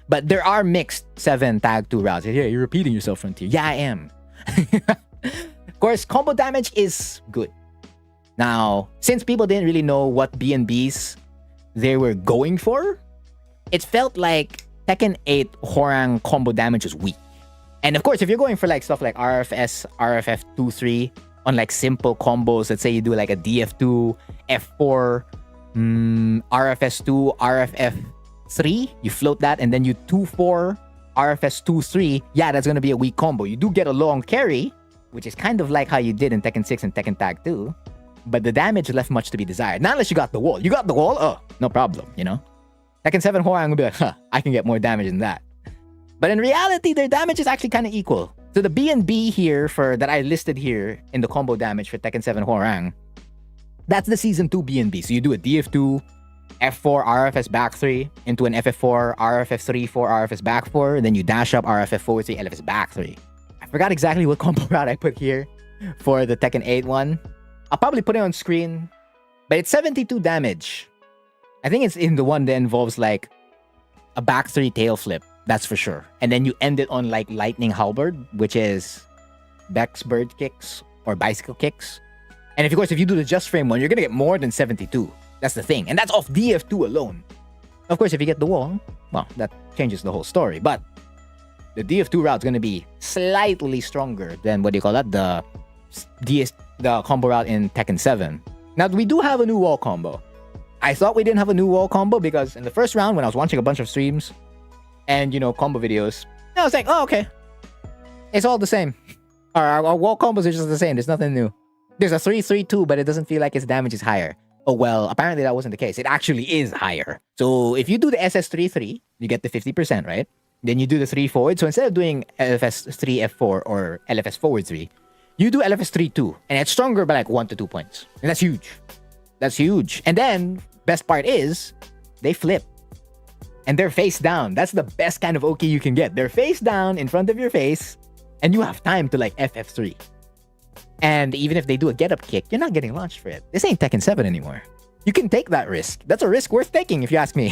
But there are mixed 7 Tag 2 routes. Yeah, you're repeating yourself, Frontier. Yeah, I am. Of course, combo damage is good. Now, since people didn't really know what B&Bs they were going for, it felt like Tekken 8 Hwoarang combo damage was weak. And of course, if you're going for like stuff like RFS, RFF 2-3 on like simple combos, let's say you do like a DF2, F4, RFS2, RFF 3, you float that, and then you 2-4, RFS 2-3, yeah, that's gonna be a weak combo. You do get a long carry, which is kind of like how you did in Tekken 6 and Tekken Tag 2, but the damage left much to be desired. Not unless you got the wall. You got the wall? Oh, no problem, you know? Tekken 7 Hwoarang will be like, huh, I can get more damage than that. But in reality, their damage is actually kind of equal. So the B&B here that I listed here in the combo damage for Tekken 7 Hwoarang, that's the Season 2 B&B. So you do a DF2, F4, RFS back 3 into an FF4, RFF 3, 4, RFS back 4, and then you dash up RFF 4, 3, LFS back 3. I forgot exactly what combo route I put here for the Tekken 8 one. I'll probably put it on screen, but it's 72 damage. I think it's in the one that involves like a back 3 tail flip, that's for sure. And then you end it on like lightning halberd, which is Beck's bird kicks or bicycle kicks. And of course, if you do the just frame one, you're gonna get more than 72. That's the thing. And that's off DF2 alone. Of course, if you get the wall, well, that changes the whole story. But the DF2 route is gonna be slightly stronger than, what do you call that? The combo route in Tekken 7. Now, we do have a new wall combo. I thought we didn't have a new wall combo because in the first round, when I was watching a bunch of streams and, you know, combo videos, I was like, oh, okay. It's all the same. Our wall combos are just the same. There's nothing new. There's a 3-3-2, but it doesn't feel like its damage is higher. Oh, well, apparently that wasn't the case. It actually is higher. So if you do the SS3-3, you get the 50%, right? Then you do the 3 forward. So instead of doing LFS3 F4 or LFS forward 3, you do LFS3 2, and it's stronger by like 1 to 2 points. And that's huge. That's huge. And then, best part is, they flip. And they're face down. That's the best kind of OK you can get. They're face down in front of your face, and you have time to like FF3. And even if they do a get-up kick, you're not getting launched for it. This ain't Tekken 7 anymore. You can take that risk. That's a risk worth taking, if you ask me.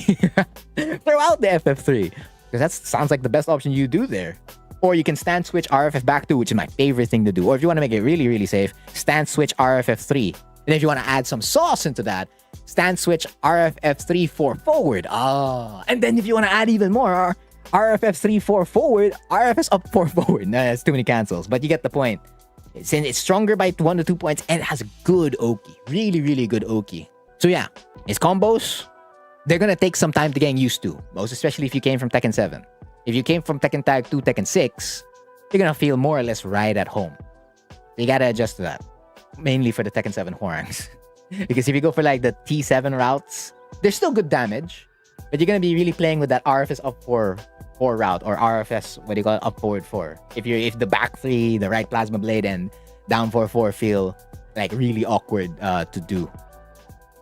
Throw out the FF3. Because that sounds like the best option you do there. Or you can stand switch RFF back 2, which is my favorite thing to do. Or if you want to make it really, really safe, stand switch RFF 3. And if you want to add some sauce into that, stand switch RFF 3 4 forward. And then if you want to add even more, RFF 3 4 forward, RFS up 4 forward. No, that's too many cancels, but you get the point. It's stronger by 1 to 2 points, and it has good Oki. Really, really good Oki. So yeah, its combos, they're gonna take some time to get used to. Most especially if you came from Tekken 7. If you came from Tekken Tag 2, Tekken 6, you're gonna feel more or less right at home. So you gotta adjust to that. Mainly for the Tekken 7 Hwoarangs. Because if you go for like the T7 routes, there's still good damage, but you're gonna be really playing with that RFS up 4 route, or RFS, what do you call it, up forward 4. If the back 3, the right plasma blade, and down 4 feel like really awkward to do.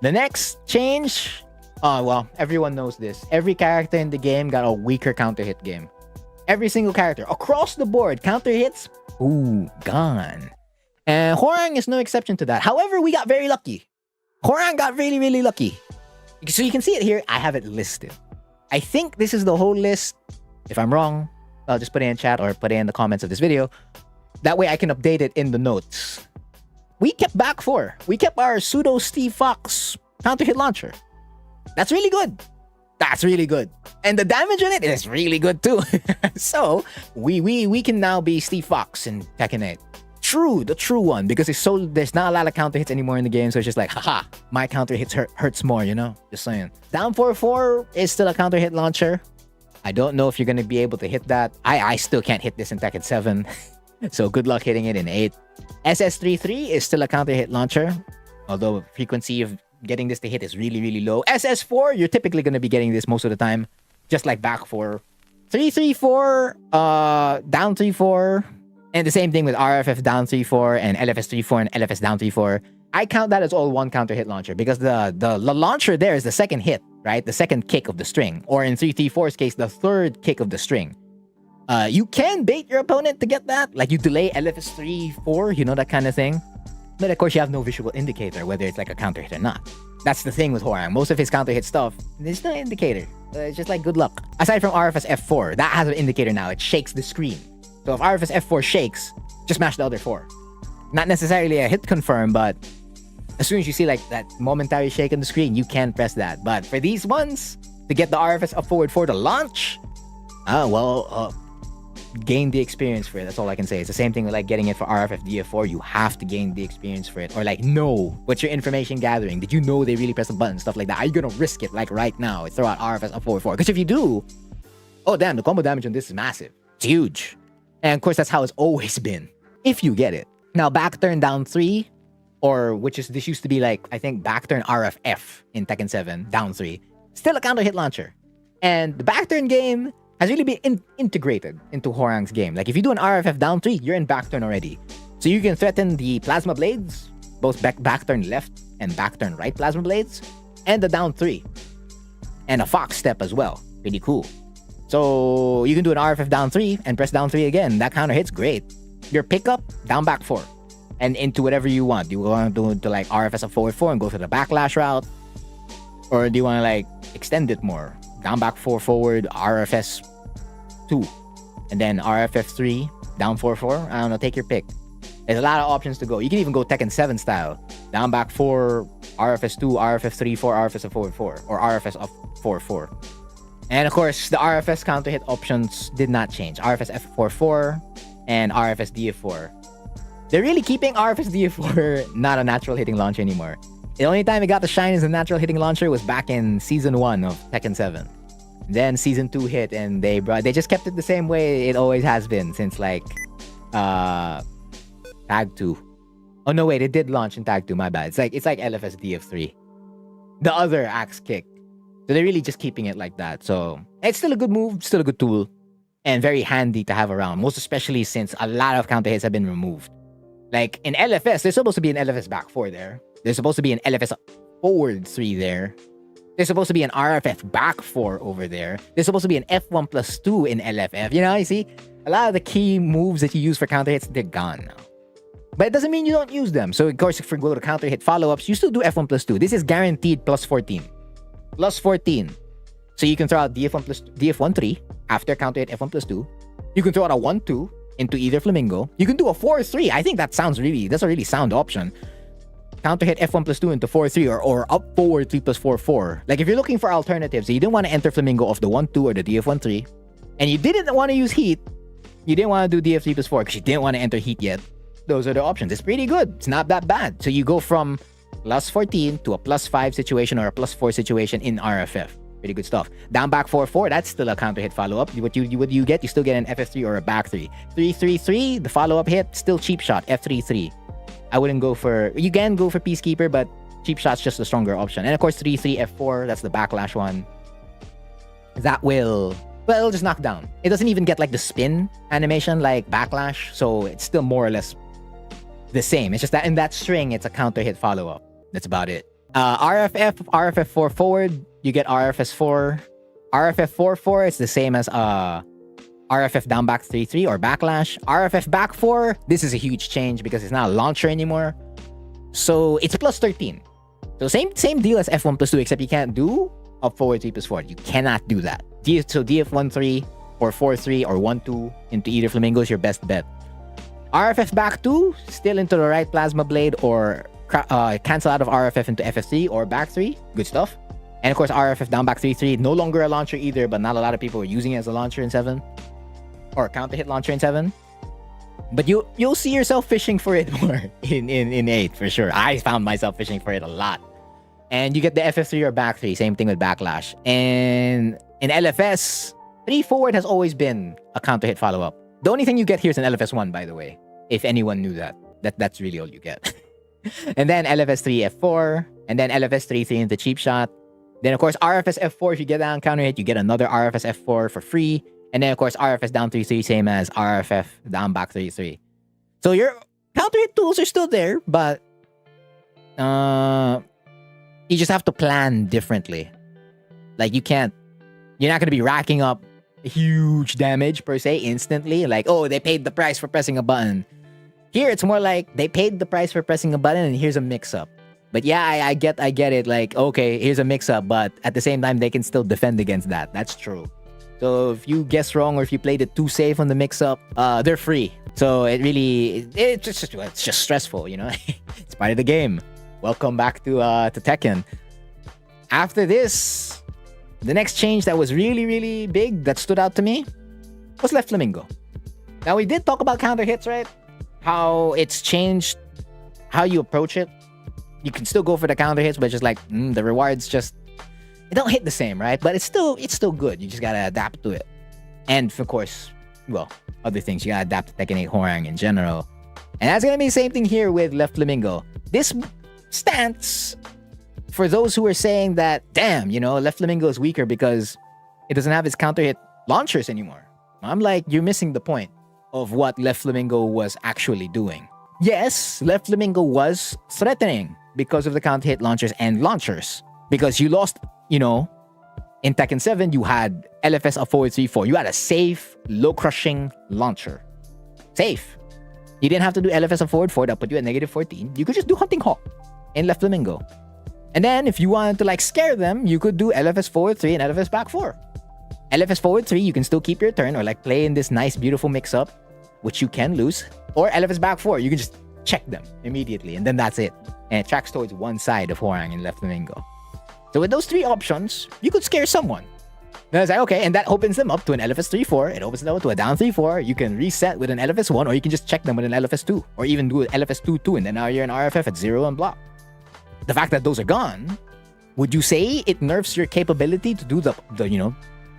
The next change, well, everyone knows this. Every character in the game got a weaker counter hit game. Every single character across the board, counter hits, gone. And Hwoarang is no exception to that. However, we got very lucky. Hwoarang got really, really lucky. So you can see it here. I have it listed. I think this is the whole list. If I'm wrong, I'll just put it in chat or put it in the comments of this video. That way I can update it in the notes. We kept back 4. We kept our pseudo Steve Fox counter hit launcher. That's really good. That's really good. And the damage on it is really good too. So we can now be Steve Fox in Tekken 8. The true one, because there's not a lot of counter hits anymore in the game, so it's just like, haha, my counter hits hurts more, you know? Just saying. Down 4 is still a counter hit launcher. I don't know if you're gonna be able to hit that. I still can't hit this in Tekken 7. So good luck hitting it in 8. SS3 is still a counter hit launcher, although frequency of getting this to hit is really, really low. SS4, you're typically gonna be getting this most of the time, just like back 4. 3-3-4, down 3-4. And the same thing with RFF down 3-4 and LFS 3-4 and LFS down 3-4. I count that as all one counter hit launcher because the launcher there is the second hit, right? The second kick of the string. Or in 334's case, the third kick of the string. You can bait your opponent to get that. Like you delay LFS 3, 4, you know, that kind of thing. But of course, you have no visual indicator whether it's like a counter hit or not. That's the thing with Hwoarang. Most of his counter hit stuff, there's no indicator. It's just like good luck. Aside from RFS F4, that has an indicator now. It shakes the screen. So if RFS F4 shakes, just mash the other 4. Not necessarily a hit confirm, but as soon as you see like that momentary shake on the screen, you can press that. But for these ones, to get the RFS up forward 4 to launch, gain the experience for it. That's all I can say. It's the same thing with like getting it for RFF DF4. You have to gain the experience for it. Or like know what's your information gathering. Did you know they really press a button? Stuff like that. Are you gonna risk it like right now? Throw out RFS up forward 4. Because if you do, oh damn, the combo damage on this is massive. It's huge. And of course that's how it's always been. If you get it. Now back turn down 3, or this used to be like, I think back turn RFF in Tekken 7, down 3. Still a counter hit launcher. And the back turn game has really been integrated into Hwoarang's game. Like if you do an RFF down 3, you're in back turn already. So you can threaten the plasma blades, both back turn left and back turn right plasma blades, and the down 3. And a fox step as well. Pretty cool. So you can do an RFF down 3 and press down 3 again. That counter hit's great. Your pickup, down back 4. And into whatever you want. Do you want to do like RFS up forward 4 and go to the backlash route? Or do you want to like extend it more? Down back 4 forward, RFS 2. And then RFF 3, down 4 4. I don't know, take your pick. There's a lot of options to go. You can even go Tekken 7 style. Down back 4, RFS 2, RFS 3 4, RFS up forward 4. Or RFS up 4 4. And of course, the RFS counter hit options did not change. RFS F4 4 and RFS DF4. They're really keeping RFS DF4 not a natural hitting launcher anymore. The only time it got the shine as a natural hitting launcher was back in Season 1 of Tekken 7. Then Season 2 hit and they just kept it the same way it always has been since like Tag 2. Oh no, wait, it did launch in Tag 2, my bad. It's like LFS DF3. The other axe kick. So they're really just keeping it like that. So it's still a good move, still a good tool, and very handy to have around, most especially since a lot of counter hits have been removed. Like in LFS, there's supposed to be an LFS back 4 there. There's supposed to be an LFS forward 3 there. There's supposed to be an RFF back 4 over there. There's supposed to be an F1+2 in LFF. You know, you see? A lot of the key moves that you use for counter hits, they're gone now. But it doesn't mean you don't use them. So of course, if we go to counter hit follow-ups, you still do F1+2. This is guaranteed plus 14. Plus 14. So you can throw out DF1 3 after counter hit F1+2. You can throw out a 1-2 into either Flamingo. You can do a 4-3. I think that's a really sound option. Counter hit F1+2 into 4-3 or up forward 3+4 4. Like if you're looking for alternatives, you didn't want to enter Flamingo off the 1-2 or the DF1-3, and you didn't want to use heat, you didn't want to do DF3+4 because you didn't want to enter heat yet. Those are the options. It's pretty good. It's not that bad. So you go from plus 14 to a plus 5 situation or a plus 4 situation in RFF. Pretty good stuff. Down back 4-4, that's still a counter hit follow-up. What you get? You still get an FF3 or a back 3. 3-3-3, the follow-up hit, still cheap shot, F3-3. I wouldn't go for... You can go for Peacekeeper, but cheap shot's just a stronger option. And of course, 3-3-F4, that's the backlash one. That will... Well, it'll just knock down. It doesn't even get like the spin animation like backlash, so it's still more or less the same. It's just that in that string, it's a counter hit follow-up. That's about it. RFF 4 forward, you get RFS 4. RFF 4-4, it's the same as RFF down back 3-3 or backlash. RFF back 4, this is a huge change because it's not a launcher anymore. So it's plus 13. So same deal as F1+2, except you can't do up forward 3+4. You cannot do that. So DF1-3 or 4-3 or 1-2 into either Flamingo is your best bet. RFF back 2, still into the right plasma blade or cancel out of RFF into FF3 or back 3. Good stuff. And of course, RFF down back 3-3, no longer a launcher either, but not a lot of people are using it as a launcher in 7. Or counter hit launcher in 7. But you'll see yourself fishing for it more in 8 for sure. I found myself fishing for it a lot. And you get the FF3 or back 3, same thing with backlash. And in LFS, 3 forward has always been a counter hit follow-up. The only thing you get here is an LFS 1, by the way. If anyone knew that. That's really all you get. And then LFS 3 F4. And then LFS 3 into cheap shot. Then of course RFS F4, if you get down counter hit, you get another RFS F4 for free. And then of course RFS down 3-3, same as RFF down back 3-3. So your counter hit tools are still there, but you just have to plan differently. Like you're not going to be racking up huge damage per se instantly. Like, oh, they paid the price for pressing a button. Here, it's more like they paid the price for pressing a button and here's a mix-up. But yeah, I get it. Like, okay, here's a mix-up, but at the same time, they can still defend against that. That's true. So if you guess wrong or if you played it too safe on the mix-up, they're free. So it's just stressful, you know? It's part of the game. Welcome back to Tekken. After this, the next change that was really, really big that stood out to me was left flamingo. Now, we did talk about counter hits, right? How it's changed how you approach it. You can still go for the counter hits, but just like the rewards it don't hit the same, right? But it's still good. You just gotta adapt to it. And of course, well, other things you gotta adapt to Tekken 8 Hwoarang in general. And that's gonna be the same thing here with left flamingo. This stance, for those who are saying that, damn, you know, left flamingo is weaker because it doesn't have its counter hit launchers anymore. I'm like, you're missing the point of what left flamingo was actually doing. Yes, left flamingo was threatening because of the counter hit launchers and launchers. Because you lost, you know, in Tekken 7, you had LFS of 434. You had a safe, low crushing launcher. Safe. You didn't have to do LFS of 4 that put you at negative 14. You could just do Hunting Hawk in left flamingo. And then if you wanted to like scare them, you could do LFS forward 3 and LFS back 4. LFS forward 3, you can still keep your turn or like play in this nice, beautiful mix-up, which you can lose. Or LFS back 4, you can just check them immediately, and then that's it. And it tracks towards one side of Hwoarang in left flamingo. So with those three options, you could scare someone. Then I was like, okay, and that opens them up to an LFS 3-4. It opens them up to a down 3-4. You can reset with an LFS 1, or you can just check them with an LFS 2, or even do an LFS 2-2, and then now you're an RFF at 0 and block. The fact that those are gone, would you say it nerfs your capability to do the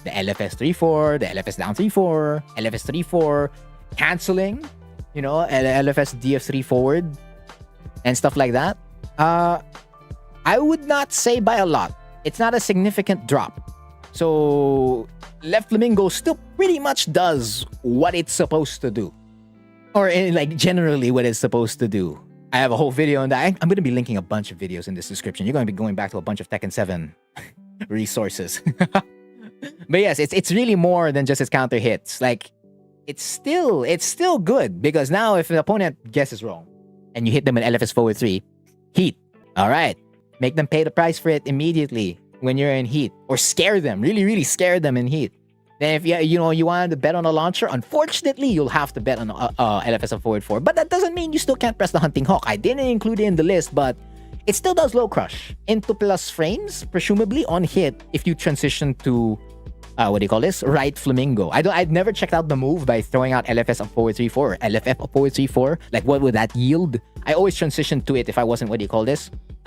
the LFS 3-4, the LFS down 3-4, LFS 3-4, canceling, LFS DF3 forward, and stuff like that? I would not say by a lot. It's not a significant drop. So left flamingo still pretty much does what it's supposed to do. Or generally what it's supposed to do. I have a whole video on that. I'm going to be linking a bunch of videos in this description. You're going to be going back to a bunch of Tekken 7 resources. But yes, it's really more than just its counter hits. It's still good, because now if the opponent guesses wrong and you hit them with LFS forward 3, heat. All right. Make them pay the price for it immediately when you're in heat, or scare them, really scare them in heat. Then if you wanted to bet on a launcher, unfortunately you'll have to bet on LFS of forward 4. But that doesn't mean you still can't press the Hunting Hawk. I didn't include it in the list, but it still does low crush into plus frames, presumably on hit, if you transition to right flamingo. I'd never checked out the move by throwing out LFS of forward 3-4 or LFF of forward 3-4. Like, what would that yield? I always transitioned to it if I wasn't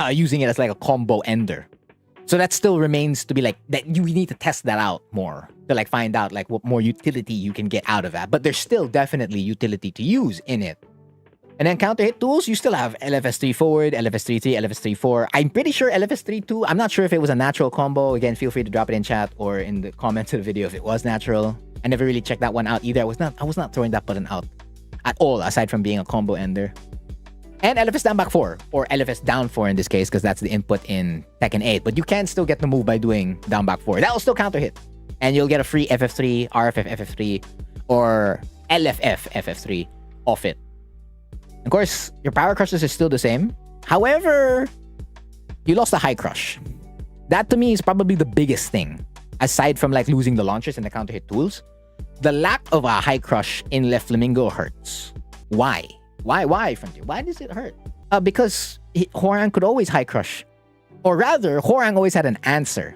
using it as like a combo ender. So that still remains to be that you need to test that out more to find out what more utility you can get out of that. But there's still definitely utility to use in it. And then counter hit tools, you still have LFS 3 forward, LFS 3-3, LFS 3-4. I'm pretty sure LFS 3-2. I'm not sure if it was a natural combo. Again, feel free to drop it in chat or in the comments of the video if it was natural. I never really checked that one out either. I was not throwing that button out at all, aside from being a combo ender. And LFS down back 4, or LFS down 4 in this case, because that's the input in Tekken 8. But you can still get the move by doing down back 4. That will still counter hit. And you'll get a free FF3, RFF FF3, or LFF FF3 off it. Of course, your power crushes is still the same. However, you lost the high crush. That to me is probably the biggest thing. Aside from losing the launchers and the counter hit tools, the lack of a high crush in left flamingo hurts. Why? Why, Frontier? Why does it hurt? Because Hwoarang could always high crush. Or rather, Hwoarang always had an answer.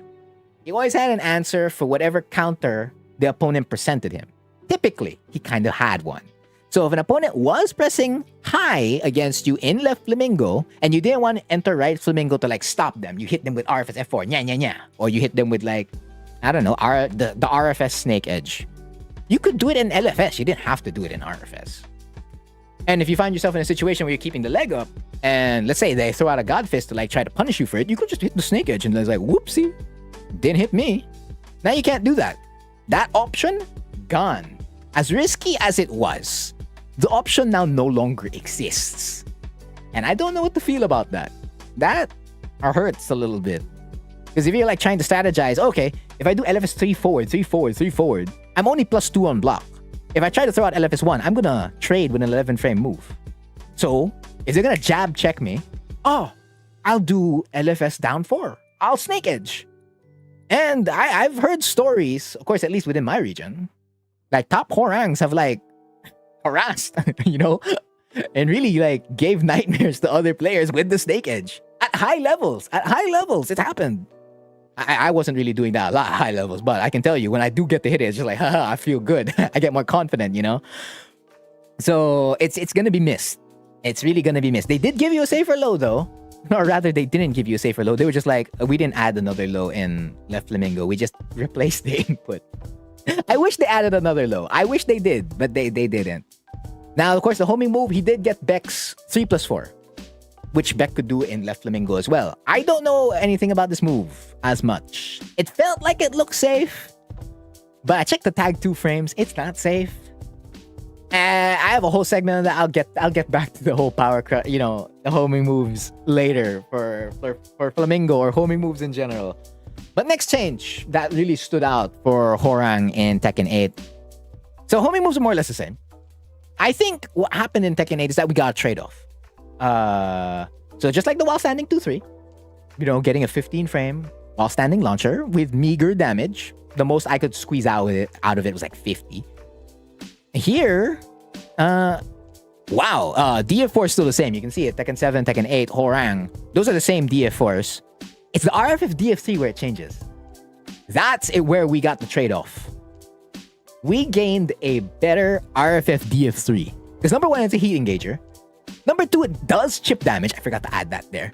He always had an answer for whatever counter the opponent presented him. Typically, he kind of had one. So if an opponent was pressing high against you in left flamingo, and you didn't want to enter right flamingo to stop them, you hit them with RFS F4, nya. Or you hit them with the RFS snake edge. You could do it in LFS. You didn't have to do it in RFS. And if you find yourself in a situation where you're keeping the leg up, and let's say they throw out a God Fist to try to punish you for it, you could just hit the snake edge, and it's whoopsie, didn't hit me. Now you can't do that. That option, gone. As risky as it was, the option now no longer exists. And I don't know what to feel about that. that hurts a little bit. Because if you're like trying to strategize, okay, if I do LFS 3 forward, 3 forward, 3 forward, I'm only +2 on block. If I try to throw out LFS 1, I'm gonna trade with an 11 frame move. So, if they're gonna jab check me, oh, I'll do LFS down 4. I'll snake edge. And I've heard stories, of course, at least within my region, like top Hwoarangs have like harassed, you know, and really like gave nightmares to other players with the snake edge at high levels. At high levels, it happened. I wasn't really doing that a lot at high levels, but I can tell you when I do get to hit it, it's just like, haha, I feel good. I get more confident, you know? So it's gonna be missed. It's really gonna be missed. They did give you a safer low though. Or rather, they didn't give you a safer low. They were just like, we didn't add another low in Left Flamingo. We just replaced the input. I wish they added another low. I wish they did, but they didn't. Now, of course, the homing move, he did get Beck's 3+4, which Beck could do in Left Flamingo as well. I don't know anything about this move as much. It felt like it looked safe, but I checked the tag 2 frames. It's not safe. I have a whole segment on that. I'll get back to the whole the homing moves later for Flamingo or homing moves in general. But next change that really stood out for Hwoarang in Tekken 8. So homing moves are more or less the same. I think what happened in Tekken 8 is that we got a trade-off. So just like the while standing 2-3, getting a 15 frame while standing launcher with meager damage. The most I could squeeze out of it was like 50. Here, wow, DF4 is still the same. You can see it, Tekken 7, Tekken 8, Hwoarang. Those are the same DF4s. It's the RFF DF3 where it changes. That's where we got the trade-off. We gained a better RFF DF3. Because number 1, it's a heat engager. Number 2, it does chip damage. I forgot to add that there.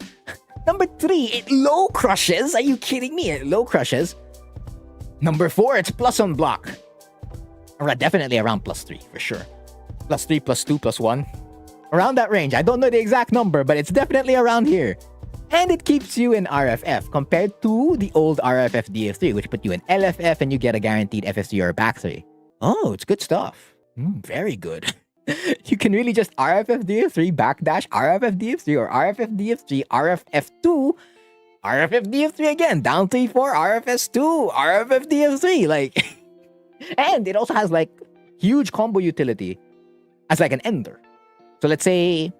Number 3, it low crushes. Are you kidding me? It low crushes. Number 4, it's plus on block. Definitely around +3 for sure. +3, +2, +1. Around that range. I don't know the exact number, but it's definitely around here. And it keeps you in RFF compared to the old RFF DF3, which put you in LFF and you get a guaranteed FF3 or back 3. Oh, it's good stuff. Very good. You can really just RFF DF3 backdash RFF DF3 or RFF DF3 RFF2 RFF DF3 again down 3-4 RFS2 RFF DF3 like. And it also has like huge combo utility as like an ender. So let's say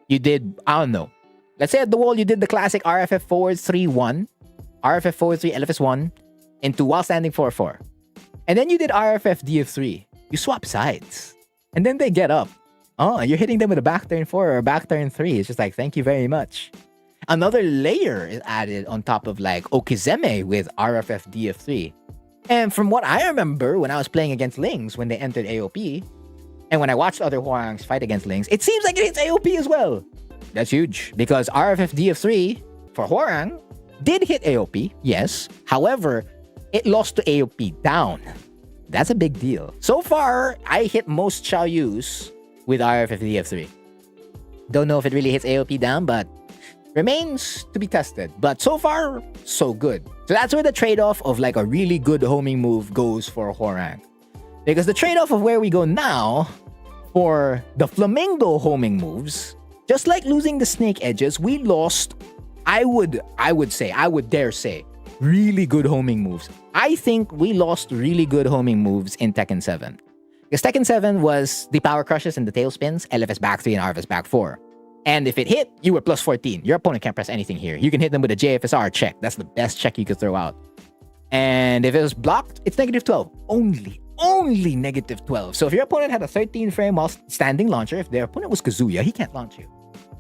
you did, I don't know. Let's say at the wall you did the classic RFF forward 3-1, RFF forward 3 LFS1 into while standing 4-4. And then you did RFF DF3. You swap sides. And then they get up. Oh, you're hitting them with a back turn 4 or a back turn 3. It's just like, thank you very much. Another layer is added on top of like Okizeme with RFF DF3. And from what I remember when I was playing against Lings when they entered AOP, and when I watched other Hwoarangs fight against Lings, it seems like it hits AOP as well. That's huge, because RFF DF3 for Hwoarang did hit AOP, yes. However, it lost to AOP down. That's a big deal. So far, I hit most Xiaoyus with RFF DF3. Don't know if it really hits AOP down, but remains to be tested. But so far, so good. So that's where the trade-off of like a really good homing move goes for Hwoarang. Because the trade-off of where we go now for the Flamingo homing moves, just like losing the snake edges, we lost, I would dare say, really good homing moves. I think we lost really good homing moves in Tekken 7. Because Tekken 7 was the power crushes and the tail spins, LFS back 3 and RFS back 4. And if it hit, you were +14. Your opponent can't press anything here. You can hit them with a JFSR check. That's the best check you could throw out. And if it was blocked, it's -12. Only -12. So if your opponent had a 13 frame while standing launcher, if their opponent was Kazuya, he can't launch you.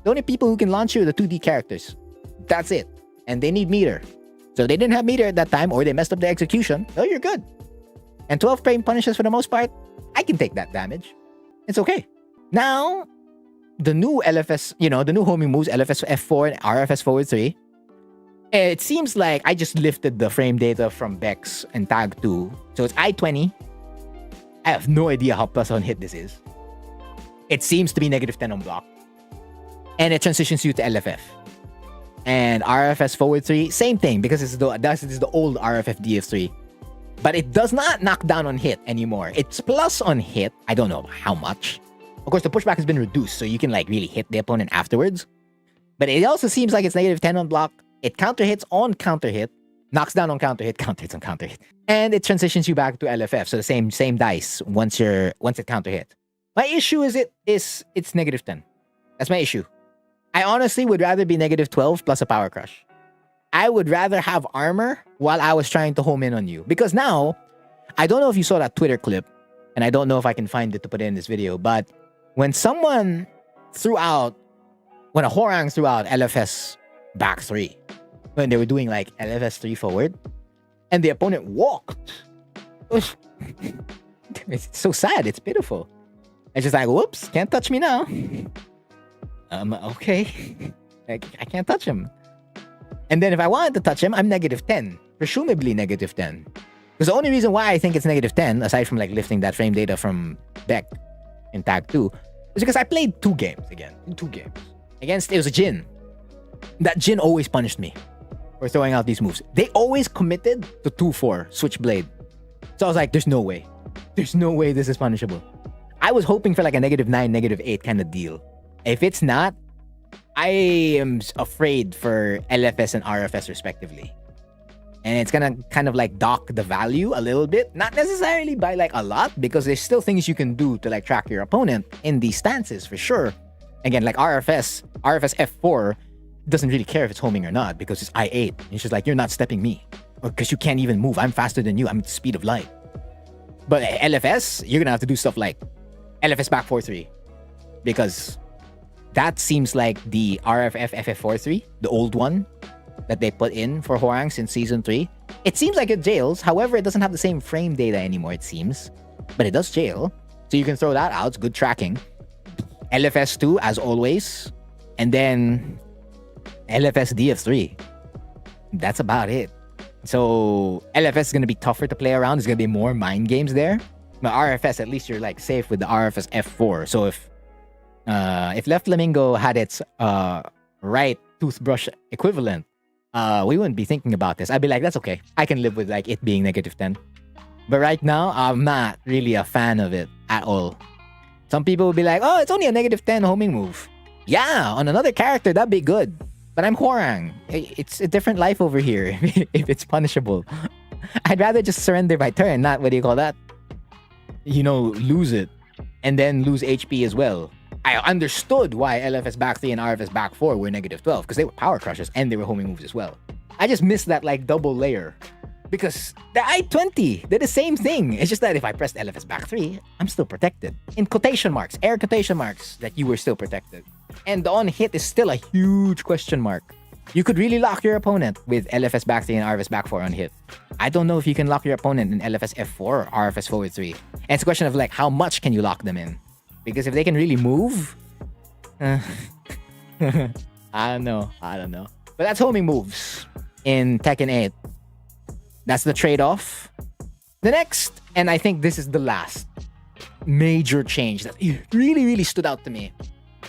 The only people who can launch you are the 2D characters. That's it. And they need meter. So if they didn't have meter at that time, or they messed up the execution, oh, you're good. And 12 frame punishes for the most part, I can take that damage. It's okay. Now, the new LFS, the new homing moves, LFS F4 and RFS forward 3, it seems like I just lifted the frame data from Bex and Tag 2. So it's I-20. I have no idea how plus on hit this is. It seems to be -10 on block. And it transitions you to LFF. And RFS forward 3, same thing, because this is the old RFF DF3. But it does not knock down on hit anymore. It's plus on hit. I don't know how much. Of course, the pushback has been reduced, so you can like really hit the opponent afterwards. But it also seems like it's negative 10 on block. It counter hits on counter hit, knocks down on counter hit, counter hits on counter hit, and it transitions you back to LFF. So the same dice once it counter hit. My issue is it's negative 10. That's my issue. I honestly would rather be negative 12 plus a power crush. I would rather have armor while I was trying to home in on you. Because now, I don't know if you saw that Twitter clip, and I don't know if I can find it to put it in this video, but when a Hwoarang threw out LFS back 3, when they were doing like LFS 3 forward, and the opponent walked, it's so sad, it's pitiful. It's just like, whoops, can't touch me now. Okay. I can't touch him. And then if I wanted to touch him, I'm negative 10. Presumably negative 10. Because the only reason why I think it's negative 10, aside from like lifting that frame data from Beck in Tag 2, is because I played 2 games again. It was a Jin. That Jin always punished me for throwing out these moves. They always committed to 2-4 Switchblade. So I was like, there's no way. There's no way this is punishable. I was hoping for like a negative 9, negative 8 kind of deal. If it's not, I am afraid for LFS and RFS respectively. And it's gonna kind of like dock the value a little bit. Not necessarily by like a lot, because there's still things you can do to like track your opponent in these stances for sure. Again, like RFS F4 doesn't really care if it's homing or not, because it's I8. It's just like, you're not stepping me. Or because you can't even move. I'm faster than you. I'm at the speed of light. But LFS, you're gonna have to do stuff like LFS back 4-3. Because that seems like the RFF FF43, the old one that they put in for Hwoarang since Season 3. It seems like it jails. However, it doesn't have the same frame data anymore, it seems. But it does jail. So you can throw that out. It's good tracking. LFS2, as always. And then LFS DF3. That's about it. So LFS is going to be tougher to play around. There's going to be more mind games there. But RFS, at least you're like safe with the RFS F4. So if Left Flamingo had its right toothbrush equivalent, we wouldn't be thinking about this. I'd be like, that's okay. I can live with like it being negative 10. But right now, I'm not really a fan of it at all. Some people will be like, oh, it's only a negative 10 homing move. Yeah, on another character, that'd be good. But I'm Hwoarang. It's a different life over here if it's punishable. I'd rather just surrender by turn, not, what do you call that? Lose it. And then lose HP as well. I understood why LFS back 3 and RFS back 4 were negative 12, because they were power crushers and they were homing moves as well. I just missed that like double layer. Because the I-20, they're the same thing. It's just that if I pressed LFS back 3, I'm still protected. In quotation marks, air quotation marks, that you were still protected. And the on hit is still a huge question mark. You could really lock your opponent with LFS back 3 and RFS back 4 on hit. I don't know if you can lock your opponent in LFS F4 or RFS forward 3. And it's a question of like, how much can you lock them in? Because if they can really move, I don't know. But that's homing moves in Tekken 8. That's the trade-off. The next, and I think this is the last major change that really, really stood out to me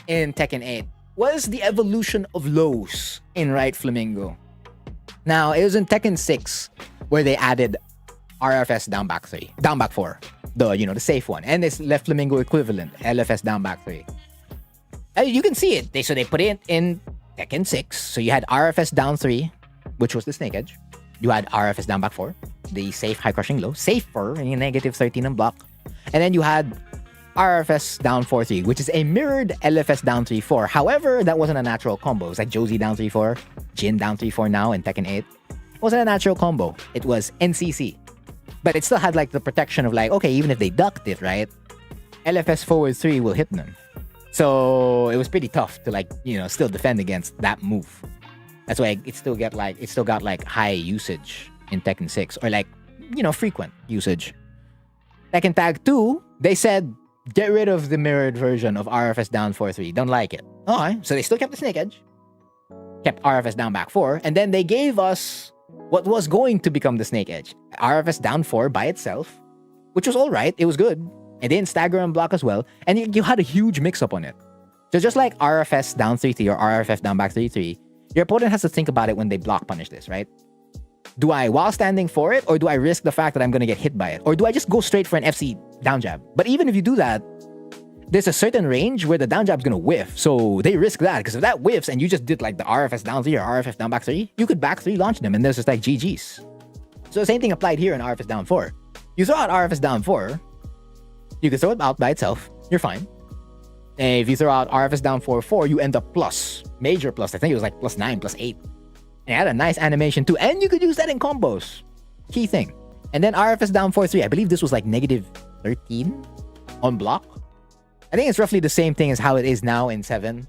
in Tekken 8, was the evolution of lows in Right Flamingo. Now, it was in Tekken 6 where they added RFS down back 4. The safe one. And it's Left Flamingo equivalent, LFS down back 3. You can see it. So they put it in Tekken 6. So you had RFS down 3, which was the Snake Edge. You had RFS down back 4, the safe high crushing low, safer, negative 13 on block. And then you had RFS down 4-3, which is a mirrored LFS down 3-4. However, that wasn't a natural combo. It was like Josie down 3-4, Jin down 3-4 now in Tekken 8. It wasn't a natural combo. It was NCC. But it still had like the protection of like, okay, even if they ducked it, right? LFS forward 3 will hit them. So it was pretty tough to like, still defend against that move. That's why it still got like high usage in Tekken 6, or like, frequent usage. Tekken Tag 2, they said, get rid of the mirrored version of RFS down 4-3. Don't like it. Okay, so they still kept the Snake Edge, kept RFS down back 4, and then they gave us what was going to become the Snake Edge. RFS down 4 by itself, which was alright, it was good. It didn't stagger and block as well, and you had a huge mix-up on it. So just like RFS down 3-3 or RFS down back 3-3, your opponent has to think about it when they block punish this, right? Do I while standing for it, or do I risk the fact that I'm going to get hit by it? Or do I just go straight for an FC down jab? But even if you do that, there's a certain range where the down jab's gonna whiff. So they risk that, because if that whiffs and you just did like the RFS down 3 or RFF down back 3, you could back 3 launch them and there's just like GG's. So the same thing applied here in RFS down 4. You throw out RFS down 4, you can throw it out by itself, you're fine. And if you throw out RFS down 4, you end up plus, major plus. I think it was like +9, +8. And it had a nice animation too. And you could use that in combos. Key thing. And then RFS down 4-3. I believe this was like -13 on block. I think it's roughly the same thing as how it is now in 7.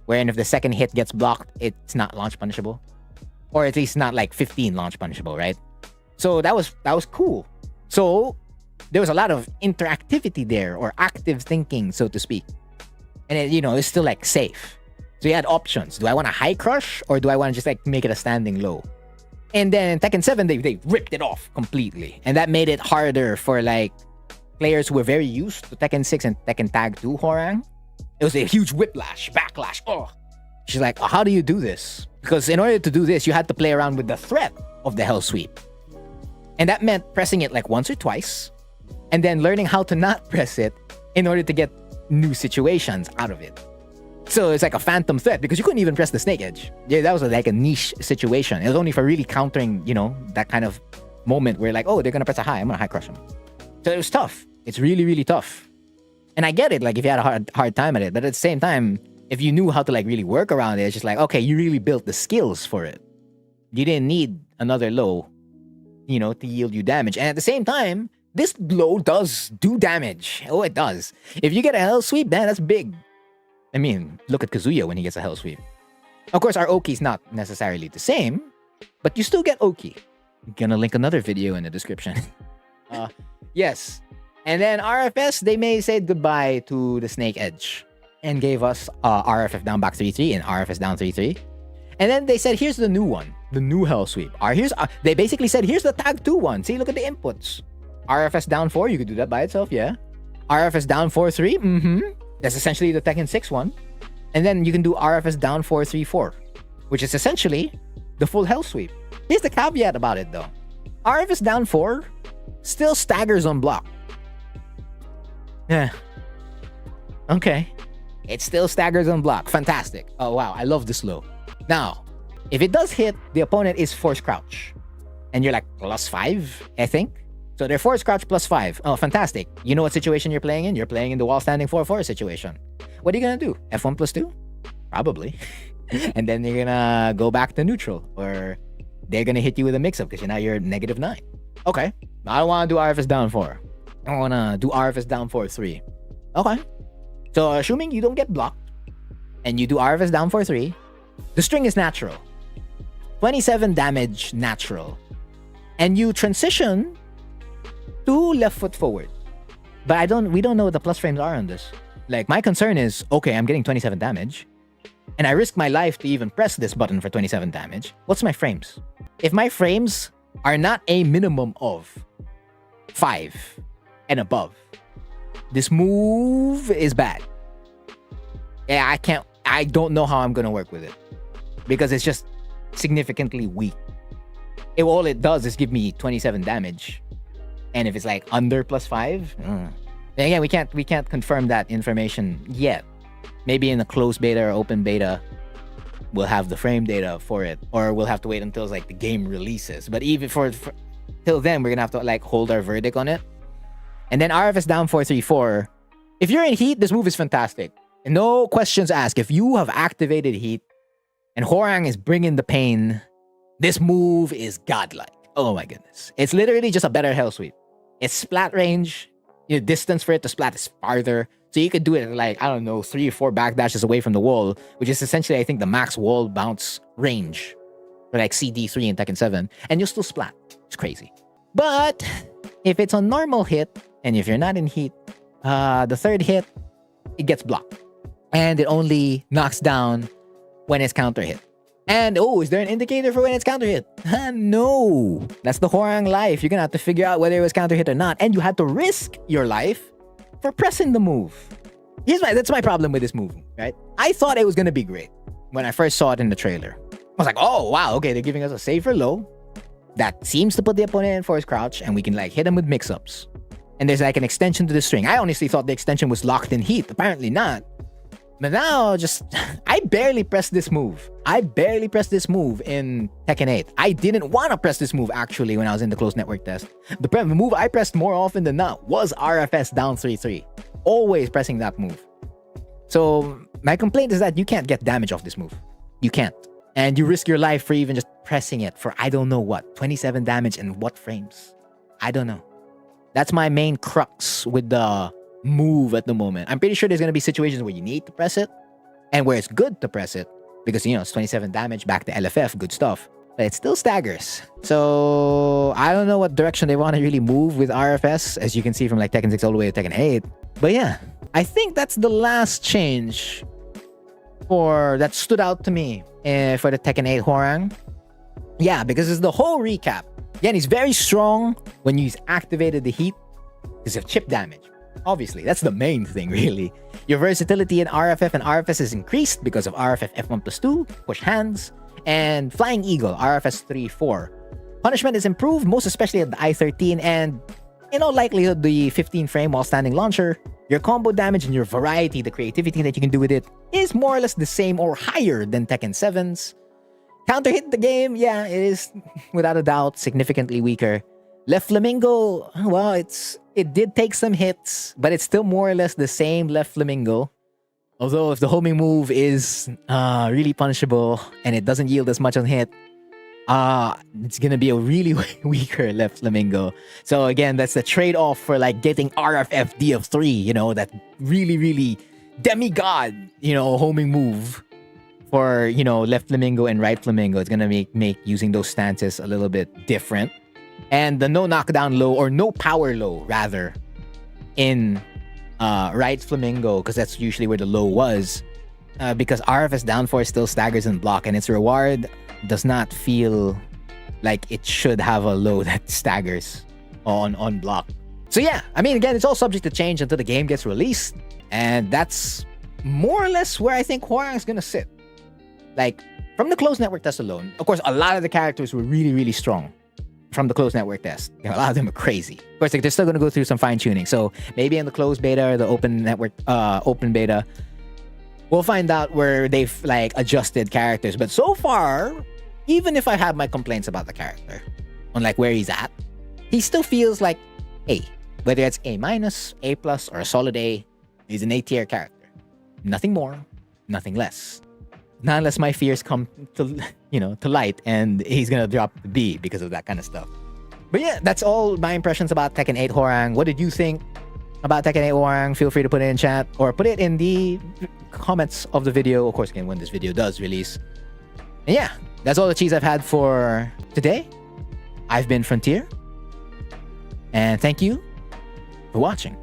Wherein if the second hit gets blocked, it's not launch punishable. Or at least not like 15 launch punishable, right? So that was cool. So there was a lot of interactivity there, or active thinking, so to speak. And it, it's still like safe. So you had options. Do I want a high crush, or do I want to just like make it a standing low? And then in Tekken 7, they ripped it off completely. And that made it harder for like players who were very used to Tekken 6 and Tekken Tag 2 Hwoarang. It was a huge whiplash, backlash. Oh, she's like, how do you do this? Because in order to do this, you had to play around with the threat of the hell sweep. And that meant pressing it like once or twice, and then learning how to not press it in order to get new situations out of it. So it's like a phantom threat, because you couldn't even press the snake edge. Yeah, that was like a niche situation. It was only for really countering, that kind of moment where like, oh, they're gonna press a high, I'm gonna high crush them. So it was tough. It's really, really tough. And I get it, like if you had a hard time at it, but at the same time, if you knew how to like really work around it, it's just like, okay, you really built the skills for it. You didn't need another low, to yield you damage. And at the same time, this low does do damage. Oh, it does. If you get a hell sweep, man, that's big. I mean, look at Kazuya when he gets a hell sweep. Of course, our Oki's not necessarily the same, but you still get Oki. I'm gonna link another video in the description. Yes. And then RFS, they may say goodbye to the snake edge and gave us RFF down back 3-3 and RFS down 3-3. And then they said, here's the new one, the new hell sweep. They basically said, here's the tag 2 one. See, look at the inputs. RFS down 4, you could do that by itself, yeah. RFS down 4-3, that's essentially the Tekken 6 one. And then you can do RFS down 4-3-4, which is essentially the full hell sweep. Here's the caveat about it though. RFS down 4 still staggers on block. Yeah. Okay. It still staggers on block. Fantastic. Oh wow, I love this low. Now, if it does hit, the opponent is force crouch. And you're like +5, I think. So they're force crouch +5. Oh, fantastic. You know what situation you're playing in? You're playing in the wall standing 4-4 situation. What are you gonna do? F1 +2? Probably. And then you're gonna go back to neutral. Or they're gonna hit you with a mix-up because now you're -9. Okay. I don't wanna do RFS down 4. I wanna do RFS down 4-3. Okay. So assuming you don't get blocked, and you do RFS down 4-3, the string is natural. 27 damage natural. And you transition to left foot forward. But we don't know what the plus frames are on this. Like, my concern is, okay, I'm getting 27 damage, and I risk my life to even press this button for 27 damage. What's my frames? If my frames are not a minimum of 5 and above, this move is bad. Yeah, I don't know how I'm gonna work with it, because it's just significantly weak. All it does is give me 27 damage. And if it's like under +5, then again, we can't confirm that information yet. Maybe in a closed beta or open beta, we'll have the frame data for it, or we'll have to wait until like the game releases. But even till then, we're gonna have to like hold our verdict on it. And then RFS down 4-3-4. If you're in heat, this move is fantastic. And no questions asked. If you have activated heat and Hwoarang is bringing the pain, this move is godlike. Oh my goodness. It's literally just a better hell sweep. It's splat range. Distance for it to splat is farther. So you could do it like, I don't know, 3 or 4 backdashes away from the wall, which is essentially, I think, the max wall bounce range for like CD3 in Tekken 7. And you'll still splat. It's crazy. But if it's a normal hit, and if you're not in heat, the third hit, it gets blocked. And it only knocks down when it's counter hit. And, is there an indicator for when it's counter hit? No. That's the Hwoarang life. You're going to have to figure out whether it was counter hit or not. And you had to risk your life for pressing the move. That's my problem with this move, right? I thought it was going to be great when I first saw it in the trailer. I was like, oh, wow, okay, they're giving us a safer low that seems to put the opponent in force crouch, and we can like hit them with mix-ups. and there's like an extension to the string. I honestly thought the extension was locked in heat. Apparently not. But now, I barely pressed this move. I barely pressed this move in Tekken 8. I didn't want to press this move, actually, when I was in the closed network test. The move I pressed more often than not was RFS down 3-3. Always pressing that move. So, my complaint is that you can't get damage off this move. You can't. And you risk your life for even just pressing it for I don't know what. 27 damage in what frames? I don't know. That's my main crux with the move at the moment. I'm pretty sure there's going to be situations where you need to press it and where it's good to press it because, you know, it's 27 damage back to LFF, good stuff. But it still staggers. So I don't know what direction they want to really move with RFS, as you can see from like Tekken 6 all the way to Tekken 8. But yeah, I think that's the last change that stood out to me for the Tekken 8 Hwoarang. Yeah, because it's the whole recap. Again, he's very strong when he's activated the heat because of chip damage. Obviously, that's the main thing, really. Your versatility in RFF and RFS is increased because of RFF F+2, push hands, and Flying Eagle, RFS 3-4. Punishment is improved, most especially at the I-13, and in all likelihood, the 15 frame while standing launcher. Your combo damage and your variety, the creativity that you can do with it, is more or less the same or higher than Tekken 7's. Counter hit the game, yeah, it is without a doubt significantly weaker. Left Flamingo, well, it did take some hits, but it's still more or less the same Left Flamingo. Although if the homing move is really punishable and it doesn't yield as much on hit, it's gonna be a really weaker Left Flamingo. So again, that's the trade-off for like getting RFF DF+4, you know, that really, really demigod, you know, homing move for, you know, Left Flamingo and Right Flamingo. It's gonna make using those stances a little bit different. And the no knockdown low, or no power low rather, in Right Flamingo, because that's usually where the low was, because RFS down 4 still staggers and block, and its reward does not feel like it should have a low that staggers on block. So yeah, I mean, again, it's all subject to change until the game gets released, and that's more or less where I think Hwoarang is gonna sit. Like, from the closed network test alone, of course, a lot of the characters were really, really strong from the closed network test. You know, a lot of them are crazy. Of course, like, they're still going to go through some fine-tuning. So maybe in the closed beta or the open network, open beta, we'll find out where they've like adjusted characters. But so far, even if I have my complaints about the character, on like where he's at, he still feels like A. Whether it's A-, A+, or a solid A, he's an A-tier character. Nothing more, nothing less. Not unless my fears come to, you know, to light and he's gonna drop the B because of that kind of stuff. But yeah, that's all my impressions about Tekken 8 Hwoarang. What did you think about Tekken 8 Hwoarang? Feel free to put it in chat or put it in the comments of the video. Of course, again, when this video does release. And yeah, that's all the cheese I've had for today. I've been Frontier, and thank you for watching.